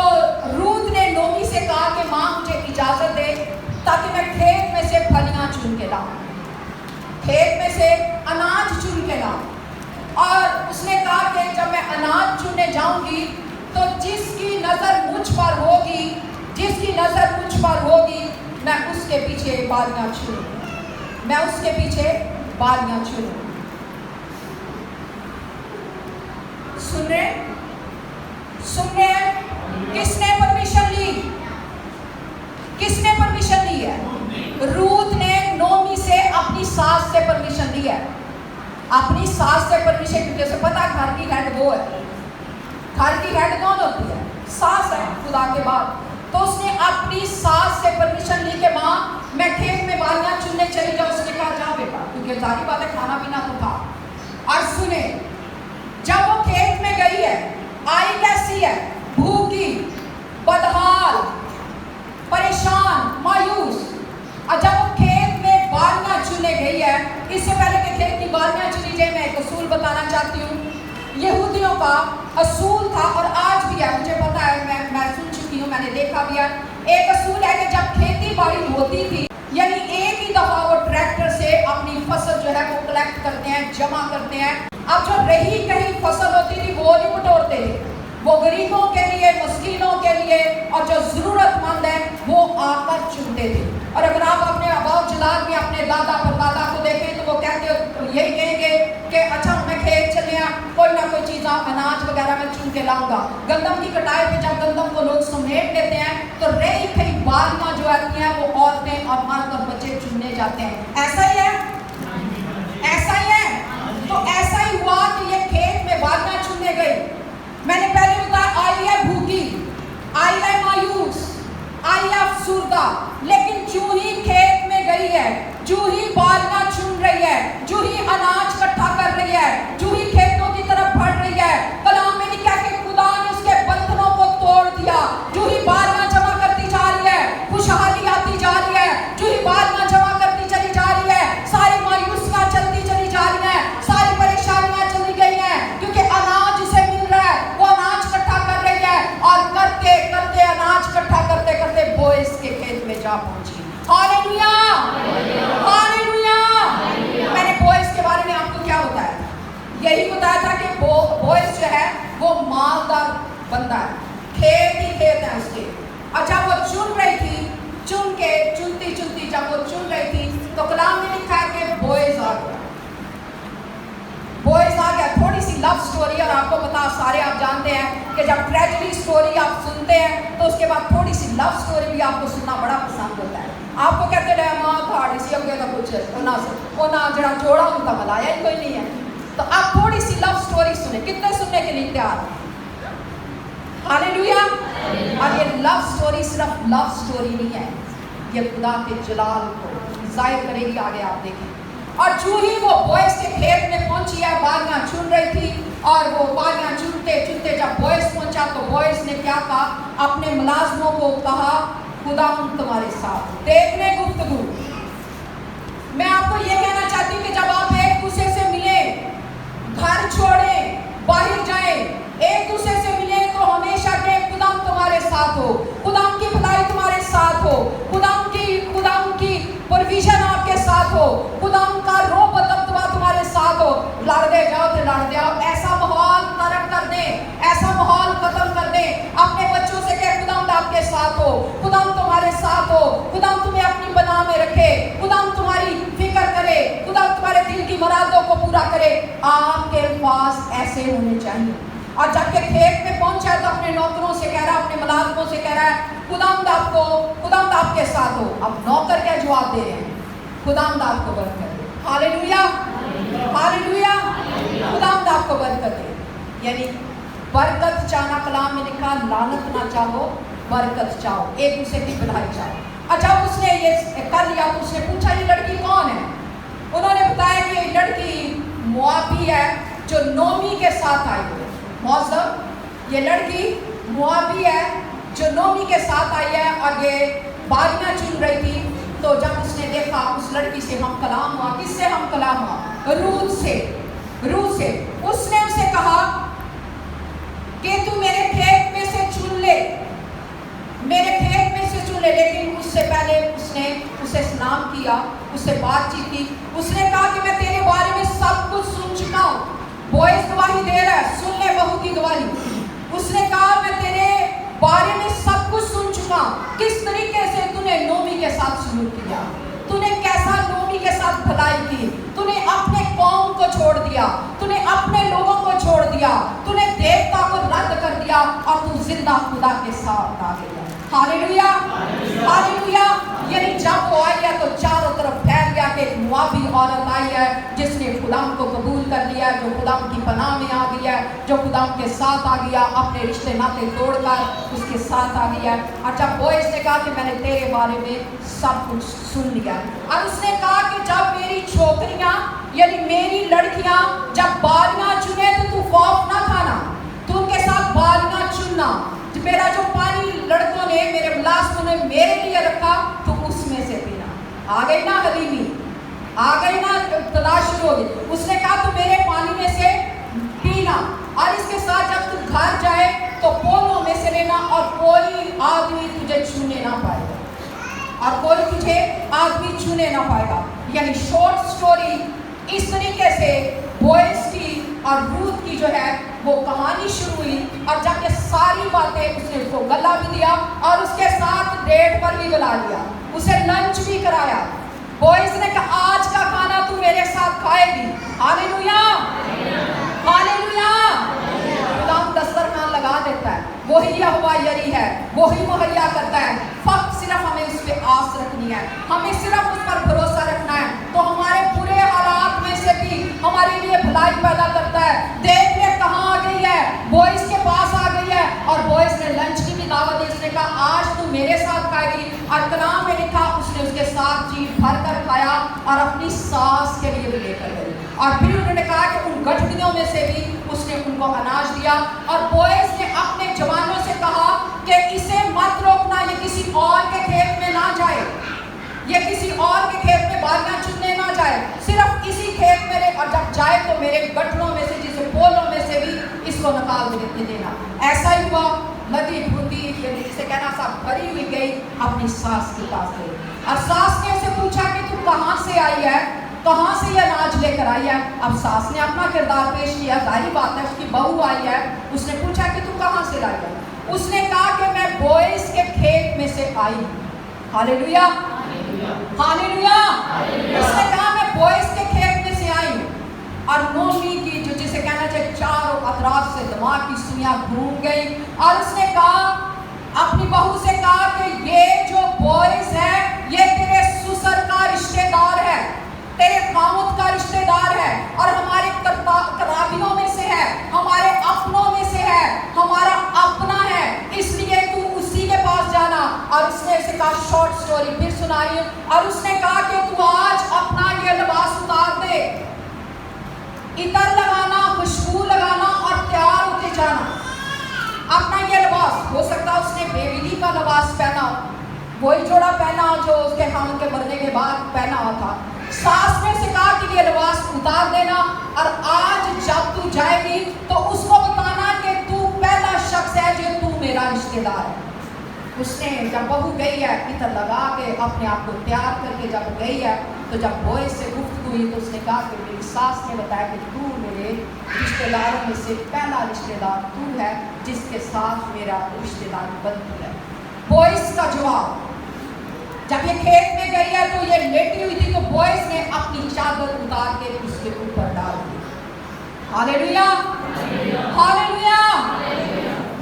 A: रूथ ने नोमी से कहा कि माँ मुझे इजाजत दे ताकि मैं खेत में से फलियां चुन के लाऊं, खेत में से अनाज चुन के लाऊं। और उसने कहा कि जब मैं अनाज चुनने जाऊंगी तो जिसकी नजर मुझ पर होगी मैं उसके पीछे बालियां चुनूं। सुन रहे? किसने परमिशन ली है? रूथ ने नोमी से, अपनी सास से परमिशन ली है। अपनी सास से परमिशन, क्योंकि उसे पता घर की हेड वो है। घर की हेड कौन होती है? सास है खुदा के बाद। तो उसने अपनी सास से परमिशन ली कि माँ मैं खेत में बालियां चुनने चली जाऊँ। उसने कहा जा बेटा, क्योंकि जारी बात है खाना पीना तो था। और सुने, जब वो खेत में गई है, आई कैसी है? भूखी, बदहाल, परेशान, मायूस। और जब वो खेत में बालियां चुनने गई है, इससे पहले कि खेत की बालियां चुनी जाए, मैं एक असूल बताना चाहती हूँ। यहूदियों का असूल था और आज भी है, मुझे पता है, मैं सुन चुकी हूँ, मैंने देखा भी है। एक असूल है कि जब खेती बाड़ी होती थी, यानी एक ही दफा वो ट्रैक्टर से अपनी फसल जो है वो कलेक्ट करते हैं, जमा करते हैं। अब जो रही कहीं फसल होती थी वो नहीं बटोरते थे, वो गरीबों के लिए, मस्कीनों के लिए, और जो जरूरतमंद है वो आकर चुनते थे। और अगर आप अपने आबाओ जदाद में अपने दादा परदादा को देखें तो वो कहते यही कहेंगे कि अच्छा मैं खेत चले कोई ना कोई चीज़ अनाज वगैरह मैं चुन के लाऊंगा। गंदम की कटाई पे जब गंदम को लोग समेट लेते हैं तो रही कई बालियां जो आती हैं वो औरतें और मर्द और बच्चे चुनने जाते हैं। ऐसा ही है, ऐसा ही है। तो ऐसा ही हुआ कि ये खेत में बालियां चुनने गई। मैंने पहले बताया, आई है भूखी, आई है मायूस, आई है अफसुर्दा, लेकिन जो ही खेत में गई है, जो ही बालियां चुन रही है, जो ही अनाज इकट्ठा कर रही है, जो ही खेतों की तरफ बढ़ रही है, कलाम में लिखा कि खुदा ने उसके बंधनों को तोड़ दिया। जो ही बालियां जमा करती जा रही है, खुशहाली आती जा रही है। जो ही बालियां जमा करती चली जा रही है, सारी मायूसियां चलती चली जा रही है, सारी परेशानियां चली गई हैं, क्योंकि अनाज उसे मिल रहा है, वो अनाज इकट्ठा कर रही है। और करते करते अनाज इकट्ठा करते करते बोएज के खेत में जा पहुंची। Hallelujah, hallelujah. मैंने बोएज के बारे में आपको क्या बताया? यही बताया था कि बोएज जो है वो मालदार बंदा है, खेत ही खेत है उसके। और जब वो चुन रही थी, चुनती जब वो चुन रही थी तो कलाम में लिखा है कि बोएज आ गया। थोड़ी सी लव स्टोरी, और आपको पता सारे आप जानते हैं कि जब ट्रेजेडी स्टोरी आप सुनते हैं तो उसके बाद थोड़ी सी लव स्टोरी भी आपको सुनना बड़ा पसंद होता है। आपको कहते रहे माँ थाड़ी सी अगे तो कुछ ना जरा जोड़ा उनका मलाया ही कोई नहीं है। तो आप थोड़ी सी लव स्टोरी सुने। कितने सुनने के लिए तैयार? हालेलुया। और ये लव स्टोरी सिर्फ लव स्टोरी नहीं है, ये खुदा के जलाल को जाहिर करेगी। आगे आप देखें, اور جو ہی وہ بوئز کے کھیت میں پہنچی ہے، بالیاں چن رہی تھی، اور وہ بالیاں چنتے چنتے جب بوئز پہنچا تو بوئز نے کیا کہا؟ اپنے ملازموں کو کہا خدا تمہارے ساتھ۔ دیکھ لیں گفتگو، میں آپ کو یہ کہنا چاہتی ہوں کہ جب آپ ایک دوسرے سے ملیں، گھر چھوڑیں، باہر جائیں، ایک دوسرے سے ملیں تو ہمیشہ کہ خدا تمہارے ساتھ ہو، خدا کی بھلائی تمہارے ساتھ ہو، خدا کی پرویژن آپ کے ساتھ ہو، خدا کا روح و دبدبا تمہارے ساتھ ہو۔ لڑتے جاؤ تو لڑتے جاؤ، ایسا ماحول ترک کر دیں، ایسا ماحول ختم کر دیں، اپنے بچوں سے کہ خدا آپ کے ساتھ ہو، خدا تمہارے ساتھ ہو، خدا تمہیں اپنی بنا میں رکھے، خدا تمہاری فکر کرے، خدا تمہارے دل کی مرادوں کو پورا کرے۔ آپ کے پاس ایسے ہونے چاہیے۔ اور جب کہ کھیت میں پہنچا تو اپنے نوکروں سے کہہ رہا ہے، اپنے ملازموں سے کہہ رہا ہے خداوند آپ کے ساتھ ہو۔ اب نوکر کیا جواب دے رہے ہیں؟ خداوند آپ کو برکت دے۔ ہاللیلویا، ہاللیلویا، خداوند آپ کو برکت دے۔ یعنی برکت چاہنا، کلام میں لکھا لعنت نہ چاہو، برکت چاہو، ایک دوسرے کی بھلائی چاہو۔ اور جب اس نے یہ کر لیا تو اس نے پوچھا یہ لڑکی کون ہے؟ انہوں نے بتایا کہ یہ لڑکی موابی ہے جو نومی کے ساتھ آئی ہے۔ معذب، یہ لڑکی موابی ہے جو نومی کے ساتھ آئی ہے اور یہ بالیاں چن رہی تھی۔ تو جب اس نے دیکھا اس لڑکی سے ہم کلام ہوا، کس سے ہم کلام ہوا؟ روت سے۔ اس نے اسے کہا کہ تو میرے کھیت میں سے چن لے، میرے کھیت میں سے چن لے۔ لیکن اس سے پہلے اس نے اسے سلام کیا، اس سے بات چیت کی۔ اس نے کہا کہ میں تیرے بارے میں سب کچھ سن چکا ہوں۔ بوئز گواہی دے رہا ہے، سن لے بہو کی گواہی۔ اس نے کہا میں تیرے بارے میں سب کچھ سن چکا ہوں، کس طریقے سے تو نے نومی کے ساتھ سلوک کیا، تو نے کیسا نومی کے ساتھ بھلائی کی، تو نے اپنے قوم کو چھوڑ دیا، تو نے اپنے لوگوں کو چھوڑ دیا، تو نے دیوتا کو رد کر دیا اور تو زندہ خدا کے ساتھ آ گیا۔ ہاللیلویا، ہاللیلویا۔ یعنی جب وہ آئی ہے تو چاروں طرف پھیل گیا کہ ایک موابی عورت آئی ہے جس نے خدا کو قبول کر لیا، جو خدا کی پناہ میں آ گئی ہے، جو خدا کے ساتھ آ گیا، اپنے رشتے ناطے توڑ کر اس کے ساتھ آ گیا۔ اور جب بوئز نے کہا کہ میں نے تیرے بارے میں سب کچھ سن لیا، اور اس نے کہا کہ جب میری چھوکریاں یعنی میری لڑکیاں جب بالیاں چنے تو خوف نہ کھانا، تو ان کے ساتھ بالیاں چننا۔ میرا جو پانی لڑکوں نے، میرے ملازموں نے میرے لیے رکھا تو اس میں سے پینا۔ آ گئی نا حلیمی، آ گئی نا تلاش شروع ہو گئی۔ اس نے کہا تو میرے پانی میں سے پینا، اور اس کے ساتھ جب تم گھر جائے تو پولوں میں سے لینا، اور کوئی آدمی تجھے چھونے نہ پائے گا، اور کوئی تجھے آدمی چھونے نہ پائے گا۔ یعنی شارٹ سٹوری اس طریقے سے بوئز کی اور روت کی جو ہے وہ کہانی شروع ہوئی۔ اور جب یہ ساری باتیں اس نے اس کو گلا بھی دیا اور اس کے ساتھ ڈیٹ پر بھی بلا لیا، اسے لنچ بھی کرایا۔ بوئز نے کہا آج کا کھانا تو میرے ساتھ کھائے گی۔ ہاللیلویا، ہاللیلویا۔ خدا دسترخوان لگا دیتا ہے، وہی یہوہ یری ہے، وہی مہیا کرتا ہے، فقط صرف ہمیں اس پہ آس رکھنی ہے، ہمیں صرف اس پر بھروسہ رکھنا ہے، تو ہمارے برے حالات میں سے بھی ہمارے لیے بھلائی پیدا کرتا ہے۔ دیکھ لے کہاں آ گئی ہے، بوئز کے پاس آ گئی ہے، اور بوئز نے لنچ کی بھی دعوت دی۔ اس نے کہا آج تو میرے ساتھ کھائے گی، اور کلام میں لکھا اس نے اس کے ساتھ جیت بھر کر کھایا اور اپنی ساس کے لیے بھی لے کر گئی۔ اور پھر انہوں نے کہا کہ ان گٹھڑیوں میں سے بھی اس نے ان کو اناج دیا۔ اور بوئز نے اپنے جوانوں سے کہا کہ اسے مت روکنا، یہ کسی اور کے کھیت میں نہ جائے، یہ کسی اور کے کھیت میں بالیاں چننے نہ جائے، صرف اسی کھیت میں رہے، اور جب جائے تو میرے گٹھڑوں میں سے، جسے پولوں میں سے بھی اس کو نکال کے دینا۔ ایسا ہی ہوا، لدی بھوندی جسے کہنا سا بھری ہوئی گئی اپنی ساس کے پاس گئی، اور ساس نے اسے پوچھا کہ تو کہاں سے آئی ہے، کہاں سے یہ اناج لے کر آئی ہے۔ اب ساس نے اپنا کردار پیش کیا، ظاہری بات ہے اس کی بہو آئی ہے، اس نے پوچھا کہ تو کہاں سے لائی ہے۔ اس نے کہا کہ میں بوئز کے کھیت میں سے آئی ہوں۔ ہاللیلویا، ہاللیلویا۔ اس نے کہا میں بوئز کے کھیت میں سے آئی ہوں، اور نومی کی جو جسے کہنا چاہیے چاروں اطراف سے دماغ کی سوئیاں گھوم گئی، اور اس نے کہا اپنی بہو سے کہا کہ یہ جو بوئز ہے یہ تیرے سسر کا رشتہ دار ہے، تیرے خامد کا رشتہ دار ہے، اور ہمارے قرابیوں میں سے ہے، ہمارے اپنوں میں سے ہے، ہمارا اپنا ہے، اس لیے تو اسی کے پاس جانا۔ اور اس نے اسے کہا شارٹ سٹوری پھر سنائی، اور اس نے کہا کہ تو آج اپنا یہ لباس اتار इतर लगाना, खुशबू लगाना और तैयार होते जाना। अपना ये लिबास, हो सकता है उसने बेविली का लिबास पहना हो, वही जोड़ा पहना हो जो उसके खामद के मरने के बाद पहना हुआ था। सास ने उसे कहा कि ये लिबास उतार देना, और आज जब तू जाएगी तो उसको बताना कि तू पहला शख्स है जो तू मेरा रिश्तेदार है। उसने जब बहू गई है इतर लगा के अपने आप को तैयार करके जब गई है, तो जब बोए से गुफ्तगू हुई तो उसने कहा कि मेरी सास ने बताया कि तू मेरे रिश्तेदारों में से पहला रिश्तेदार तू है जिसके साथ मेरा रिश्तेदार बनती है। बोइस का जवाब, जब ये खेत में गई है तो ये लेटी हुई थी, तो बोइस ने अपनी चादर उतार के उसके ऊपर डाल दी। Hallelujah, hallelujah.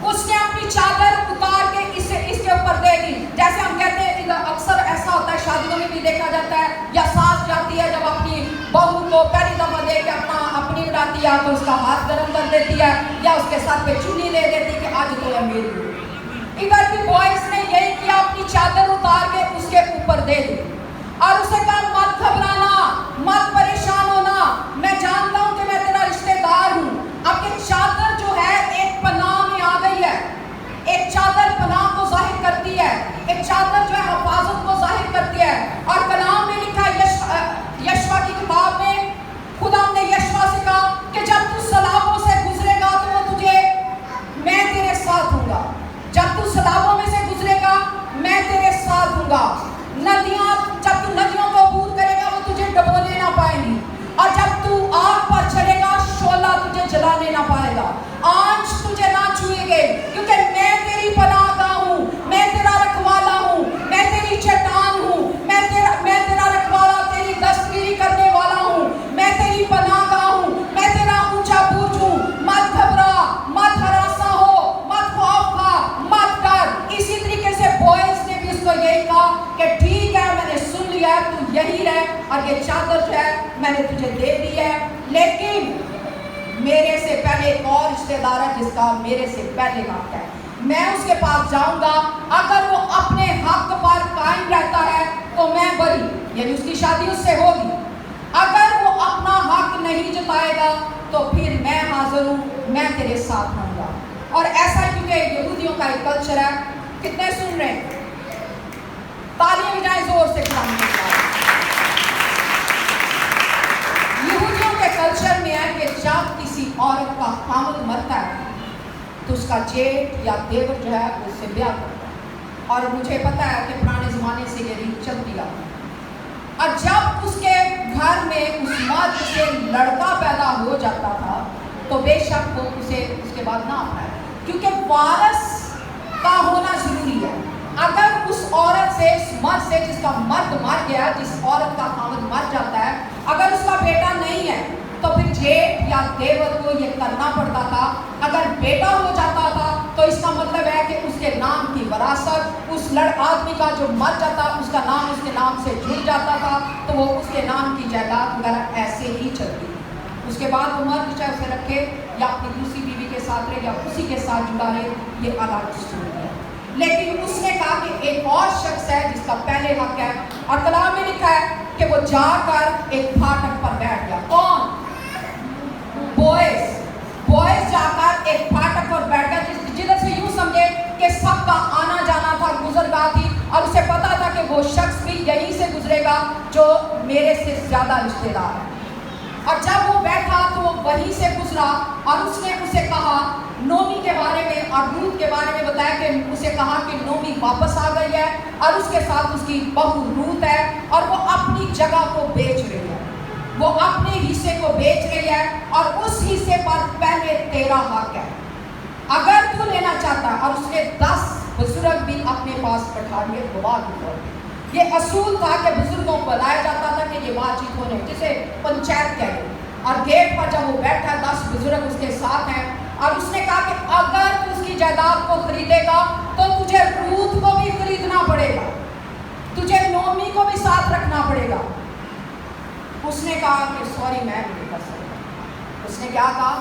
A: उसने अपनी चादर उतार के इसके ऊपर दे दी। जैसे हम कहते हैं, अक्सर ऐसा होता है, शादियों में भी देखा जाता है, या सास जाती है जब अपनी बहू को पहली दफा दे के अपनी उड़ाती है तो उसका हाथ गर्म कर देती है, या उसके सर पे चुन्नी ले देती है कि आज तो है मेरी। इधर भी बॉयज ने यही किया, अपनी चादर उतार के उसके ऊपर दे दी और उसे कहा मत घबराना, मत परेशान होना, मैं जानता हूं कि मैं तेरा रिश्तेदार हूं। अब ये चादर जो है एक पनाह में आ गई है। एक चादर पनाह को जाहिर करती है, एक चादर जो है हिफाजत को जाहिर करती है। और कलाम में लिखा है, यशवा की किताब में खुदा ने यशवा से कहा कि जब तू सलाबों से गुजरेगा तो वो तुझे, मैं तेरे साथ हूँगा। जब तू सलाबों में से गुजरेगा मैं तेरे साथ हूँगा। नदियाँ, जब तू नदियों को अबूर करेगा वो तुझे डुबोने ना पाएंगी, और जब तू आग पर चलेगा शोला तुझे जलाने ना पाएगा, आंच तुझे ना छुएंगे, क्योंकि मैं तेरी पनाहगाह हूँ, मैं तेरा रखवाला हूँ, मैं तेरी चट्टान हूँ, मैं तेरा रखवाला, तेरी दस्तगीरी करने वाला हूँ, मैं तेरी पनाहगाह हूँ, मैं तेरा ऊंचा बुर्ज हूँ। मत घबरा, मत हरासा हो, मत खौफ खा, मत डर। इसी तरीके से बॉयज ने भी उसको यही कहा कि ठीक है, मैंने सुन लिया है, तू यही रहे, और ये चादर जो है मैंने तुझे दे दी है, लेकिन मेरे से पहले एक और रिश्तेदार है जिसका मेरे से पहले हक है, मैं उसके पास जाऊंगा। अगर वो अपने हक पर कायम रहता है तो मैं बरी, यानी उसकी शादी उससे होगी। अगर वो अपना हक नहीं जताएगा तो फिर मैं हाजिर हूँ, मैं तेरे साथ रहूंगा। और ऐसा क्योंकि यहूदियों का एक कल्चर है। कितने सुन रहे हैं? तालियां बजाएं जोर से। यहूदियों के कल्चर में है कि जब किसी औरत का खामद मरता है तो उसका जेठ या देवर जो है उससे ब्याह करता है। और मुझे पता है कि पुराने ज़माने से ये रीत चलती आ रही है। और जब उसके घर में उस मर्द से लड़का पैदा हो जाता था तो बेशक वो उसे उसके बाद ना अपनाए, क्योंकि वारस का होना ज़रूरी है। अगर उस औरत से, उस मर्द से जिसका मर्द मर गया, जिस औरत का खामद मर जाता है, अगर उसका बेटा नहीं है तो फिर जेठ या देवर को ये करना पड़ता था। अगर बेटा हो जाता था तो इसका मतलब है कि उसके नाम की विरासत, उस आदमी का जो मर जाता उसका नाम उसके नाम से जुड़ जाता था, तो वो उसके नाम की जायदाद वगैरह ऐसे ही चलती। उसके बाद वो मर्द चाहे उसे रखे या अपनी दूसरी बीवी के साथ रहे या उसी के साथ जुड़ा रहे, ये अलग स्टोरी है। लेकिन उसने कहा कि एक और शख्स है जिसका पहले हक है, और कलाम में लिखा है कि वो जाकर एक फाटक पर बैठ गया। कौन? बॉयज जाकर एक फाटक पर बैठ गया, जिधर से यूं समझे कि सबका आना जाना था, गुजरगाह थी, और उसे पता था कि वो शख्स भी यहीं से गुजरेगा जो मेरे से ज्यादा रिश्तेदार है। और जब वो बैठा तो वो वहीं से गुजरा, और उसने उसे कहा नोमी के बारे में और रूत के बारे में बताया कि उसे कहा कि नोमी वापस आ गई है और उसके साथ उसकी बहू रूत है, और वो अपनी जगह को बेच रही है, वो अपने हिस्से को बेच रही है, और उस हिस्से पर पहले तेरा हक है अगर तू लेना चाहता है। और उसने 10 बुजुर्ग भी अपने पास बैठा लिए गवाह के तौर पर। ये असूल था कि बुजुर्गों को बुलाया जाता था कि ये बातचीत होने, जिसे पंचायत कहते। और गेट पर जब वो बैठा 10 बुजुर्ग उसके साथ हैं, और उसने कहा कि अगर तू उसकी जायदाद को खरीदेगा तो तुझे रूत को भी खरीदना पड़ेगा, तुझे नोमी को भी साथ रखना पड़ेगा। उसने कहा कि सॉरी मैं नहीं कर सकता। उसने क्या कहा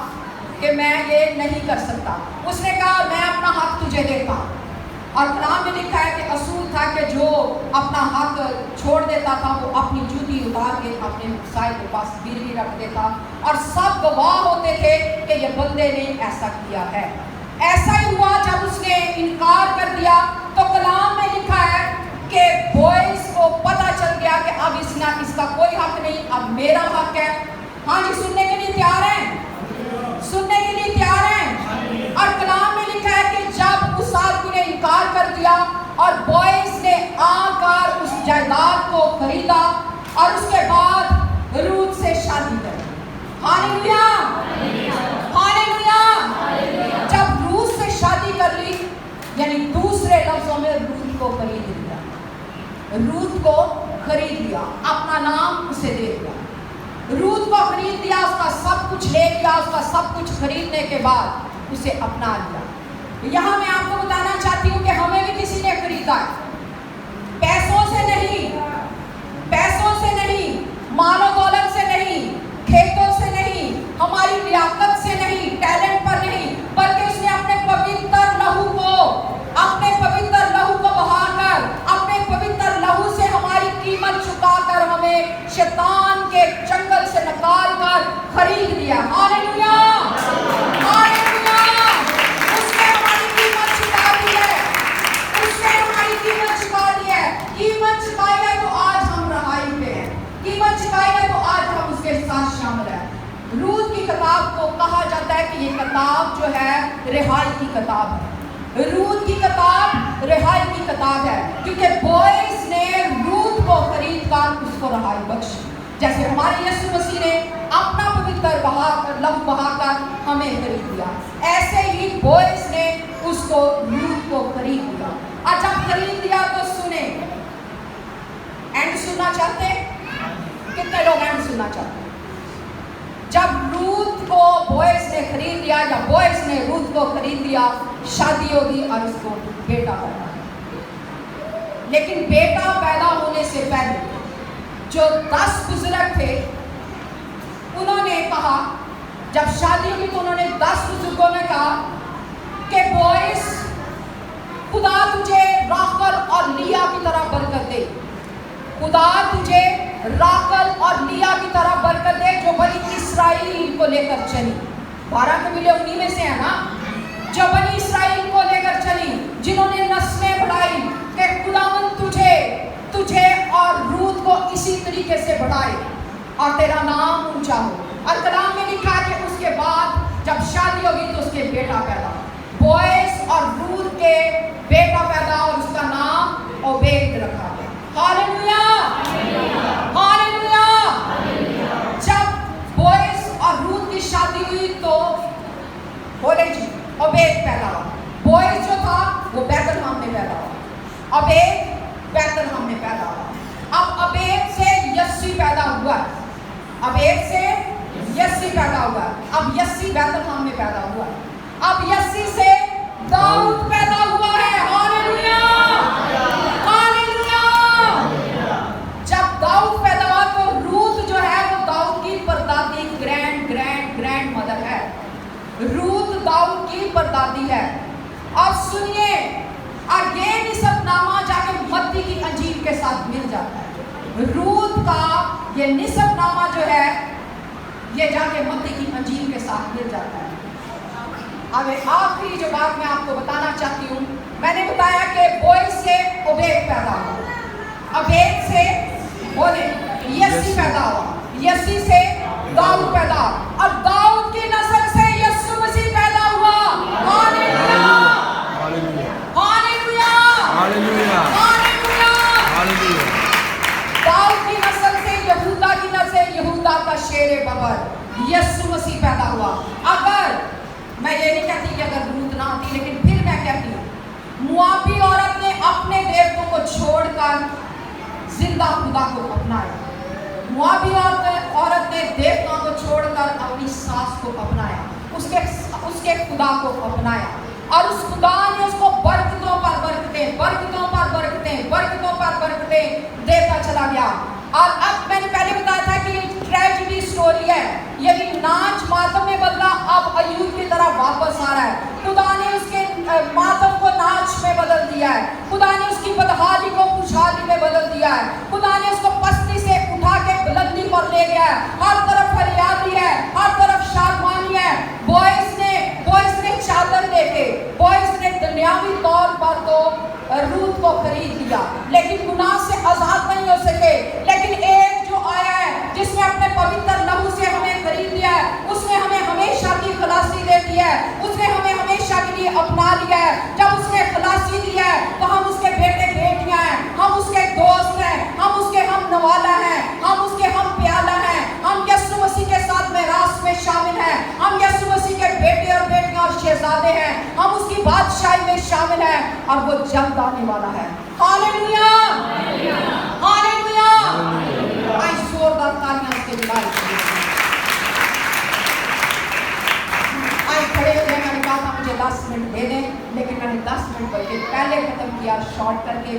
A: कि मैं ये नहीं कर सकता। उसने कहा मैं अपना हक तुझे देता हूँ। اور کلام میں لکھا ہے کہ اصول تھا کہ جو اپنا حق چھوڑ دیتا تھا وہ اپنی جوتی اتار کے اپنے مسائل کے پاس گروی رکھ دیتا، اور سب گواہ ہوتے تھے کہ یہ بندے نے ایسا کیا ہے۔ ایسا ہی ہوا جب اس نے انکار کر دیا تو کلام میں لکھا ہے کہ بوئز کو پتہ چل گیا کہ اب اس کا کوئی حق نہیں، اب میرا حق ہے۔ ہاں جی، سننے کے لیے تیار ہیں؟ سننے کے لیے تیار ہیں؟ اور کلام میں لکھا ہے کہ جب اس آدمی نے انکار کر دیا اور بوئز نے آ کر اس جائیداد کو خریدا اور اس کے بعد روت سے شادی کر دی۔ Hallelujah, hallelujah. جب روت سے شادی کر لی، یعنی دوسرے لفظوں میں روت کو خرید لیا، روت کو خرید لیا، اپنا نام اسے دے دیا، روت کو خرید لیا، اس کا سب کچھ لے لیا، اس کا سب کچھ خریدنے کے بعد اسے اپنا لیا۔ یہاں میں آپ کو بتانا چاہتی ہوں کہ ہمیں بھی کسی نے خریدا ہے، پیسوں سے نہیں، پیسوں سے نہیں، مال و دولت سے نہیں، کھیتوں سے نہیں، ہماری لیاقت سے نہیں، ٹیلنٹ پر نہیں، بلکہ اس نے اپنے پوتر لہو کو بہا کر، اپنے پوتر لہو سے ہماری قیمت چکا کر ہمیں شیطان کے چنگل سے نکال کر خرید لیا۔ Hallelujah, hallelujah. اس نے ہماری قیمت چکا دی ہے، اس نے ہماری قیمت چکا دی ہے۔ قیمت چکائی ہے تو آج ہم رہائی پہ ہیں، قیمت چکائی ہے تو آج ہم اس کے ساتھ شامل ہیں۔ روت کی کتاب کو کہا جاتا ہے کہ یہ کتاب جو ہے رہائی کی کتاب ہے۔ روت کی کتاب رہائی کی کتاب ہے، کیونکہ بوئز نے روت کو خرید کر اس کو رہائی بخشی، جیسے ہمارے یسوع مسیح نے اپنا پوتر لہو بہا کر ہمیں خرید لیا، ایسے ہی بوئز نے اس کو روت کو خرید لیا۔ اور جب خرید لیا تو سنیں، اینڈ سننا چاہتے؟ کتنے لوگ اینڈ سننا چاہتے؟ جب روت کو بوئز نے خرید لیا یا بوئز نے روت کو خرید لیا، شادی ہوگی اور اس کو بیٹا پیدا ہوا۔ لیکن بیٹا پیدا ہونے سے پہلے جو 10 بزرگ تھے انہوں نے کہا، جب شادی ہوگی تو انہوں نے 10 بزرگوں نے کہا کہ بوئز، خدا تجھے راکل اور لیا کی طرح برکت دے، خدا تجھے راکل اور لیا کی طرح برکت دے جو بنی اسرائیل کو لے کر چلی۔ 12 قبیلے انہی میں سے ہیں نا، جو بنی اسرائیل کو لے کر چلی، جنہوں نے نسلیں بڑھائی کہ خداوند تجھے اور روت کو اسی طریقے سے بڑھائے اور تیرا نام اونچا ہو۔ اور کلام میں لکھا ہے کہ اس کے بعد جب شادی ہوگی تو اس کے بیٹا پیدا، بوئز اور روت کے بیٹا پیدا اور اس کا نام اوبید رکھا گیا۔ Hallelujah, hallelujah. جب بوئز اور روت کی شادی ہوئی تو بولے جی اوبید پیدا ہوا۔ بوئز جو تھا وہ بیت لحم میں پیدا ہوا، اوبید بیت لحم میں پیدا ہوا۔ اب اوبید سے یسی پیدا ہوا، اوبید سے یسی پیدا ہوا، اب یسی بیت لحم میں پیدا ہوا، اب یسی سے داؤد پیدا ہوا ہے۔ Hallelujah, hallelujah. جب داؤد پیدا ہوا تو روت جو ہے وہ داؤد کی پردادی، گرینڈ مدر ہے۔ روت داؤد کی پردادی ہے۔ اور سنیے، اور یہ نسب نامہ جا کے متی کی انجیل کے ساتھ مل جاتا ہے۔ روت کا یہ نسب نامہ جو ہے یہ جا کے متی کی انجیل کے ساتھ مل جاتا ہے۔ اب آخری جو بات میں آپ کو بتانا چاہتی ہوں، میں نے بتایا کہ بوئز سے اوبید پیدا ہوا، اوبید سے بولے یسی پیدا ہوا، یسی سے داؤد پیدا، اور داؤد کی نسل سے یسوع مسیح پیدا ہوا۔ Hallelujah, hallelujah, hallelujah, hallelujah. Dawood کی نسل سے یہودا کی نسل، یہودا کا شیر ببر یسوع مسیح پیدا ہوا۔ اگر میں یہ نہیں کہتی کہ اگر روت نہ ہوتی، لیکن پھر میں کہتی ہوں موابی عورت نے اپنے دیوتوں کو چھوڑ کر زندہ خدا کو اپنایا، موابی عورت نے دیوتوں کو چھوڑ کر اپنی ساس کو اپنایا، اس کے خدا کو اپنایا، اور اس خدا نے اس کو برکتوں پر برکتیں، برکتوں پر برکتیں، برکتوں پر برکتیں دیتا چلا گیا۔ اور اب میں نے پہلے بتایا تھا کہ یہ ٹریجڈی سٹوری ہے، یعنی ناچ ماتم میں بدلا، اب ایوب کی طرح واپس آ رہا ہے۔ خدا نے اس کے ماتم کو ناچ میں بدل دیا۔ دیا ہے, خدا نے اس کی بدحالی کو خوشحالی میں بدل دیا ہے, خدا نے اس کو پستی سے اٹھا کے بلندی پر لے گیا ہے. ہر طرف ہریالی ہے, ہر طرف شادمانی ہے. بوئز نے چادر دے کے, بوئز نے دنیاوی طور پر تو روت کو خرید لیا, لیکن گناہ سے آزاد نہیں ہو سکے. لیکن ایک جو آیا ہے جس نے اپنے پوتر لہو سے ہمیں خرید لیا ہے, اس نے ہمیں ہمیشہ کی خلاصی دے دی ہے, اس نے ہمیں ہمیشہ کے لیے اپنا لیا ہے. جب اس نے خلاصی دیا ہے تو ہم اس کے بیٹے بیٹیاں ہیں, ہم اس کے دوست ہیں, ہم اس کے ہم نوالا ہیں, ہم اس کے ہم پیالہ ہیں, ہم یسوع مسیح کے ساتھ میراث میں شامل ہیں, ہم یسوع مسیح کے بیٹے اور بیٹیاں اور شہزادے ہیں, ہم اس کی بادشاہی میں شامل ہیں, اور وہ جلد آنے والا ہے. ہاللیلویا, ہاللیلویا. آئے زوردار تالیاں اس کے لیے. آئے کھڑے ہو جائیں. میں نے کہا تھا مجھے 10 منٹ دے دیں, لیکن میں نے 10 منٹ بلکہ پہلے ختم کیا شارٹ کر کے.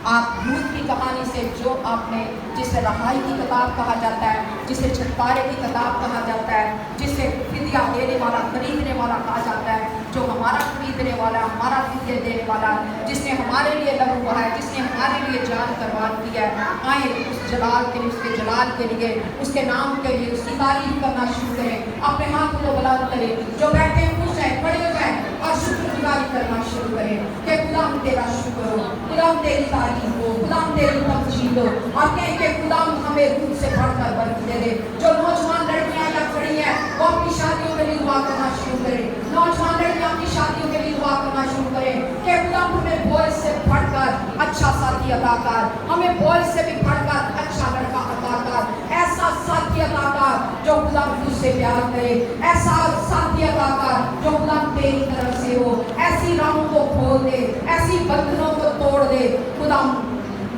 A: آپ روت کی کہانی سے جو آپ نے, جسے رہائی کی کتاب کہا جاتا ہے, جسے چھٹکارے کی کتاب کہا جاتا ہے, جسے فدیہ دینے والا, خریدنے والا کہا جاتا ہے, جو ہمارا خریدنے والا, ہمارا فدیہ دینے والا, جس نے ہمارے لیے لہو بہایا, جس نے ہمارے لیے جان قربان کی ہے. آئیں اس جلال کے لیے, اس کے جلال کے لیے, اس کے نام کے لیے اس کی تعریف کرنا شروع کریں. اپنے ہاتھ کو بلند کریں, جو بیٹھے ہیں خوش ہیں کھڑے ہو جائیں اور شکر گزاری کرنا شروع کریں کہ خدا ہم تیرا شکر ہو, خدا ہم تیری تعریف ہو, خدا ہم تیری تمجید ہو. اور کہیں کہ خدا ہمیں روح سے بڑھ کر برکت دے دے. جو نوجوان لڑکیاں یا کھڑی ہیں وہ اپنی شادیوں کے لیے دعا کرنا شروع کریں. نوجوان لڑکیاں اپنی شادیوں کے لیے دعا کرنا شروع کریں کہ خدا ہمیں بوئز سے بڑھ کر اچھا ساتھی عطا کر, ہمیں بوئز سے بھی بڑھ کر اچھا لڑکا عطا کر, ایسا ساتھی عطا کر جو خدا تجھ سے پیار کرے, ایسا ساتھی عطا کر جو خدا تیری طرف سے ہو, ایسی راہوں کو کھول دے, ایسی بندھنوں کو توڑ دے. خدا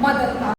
A: مدد کر.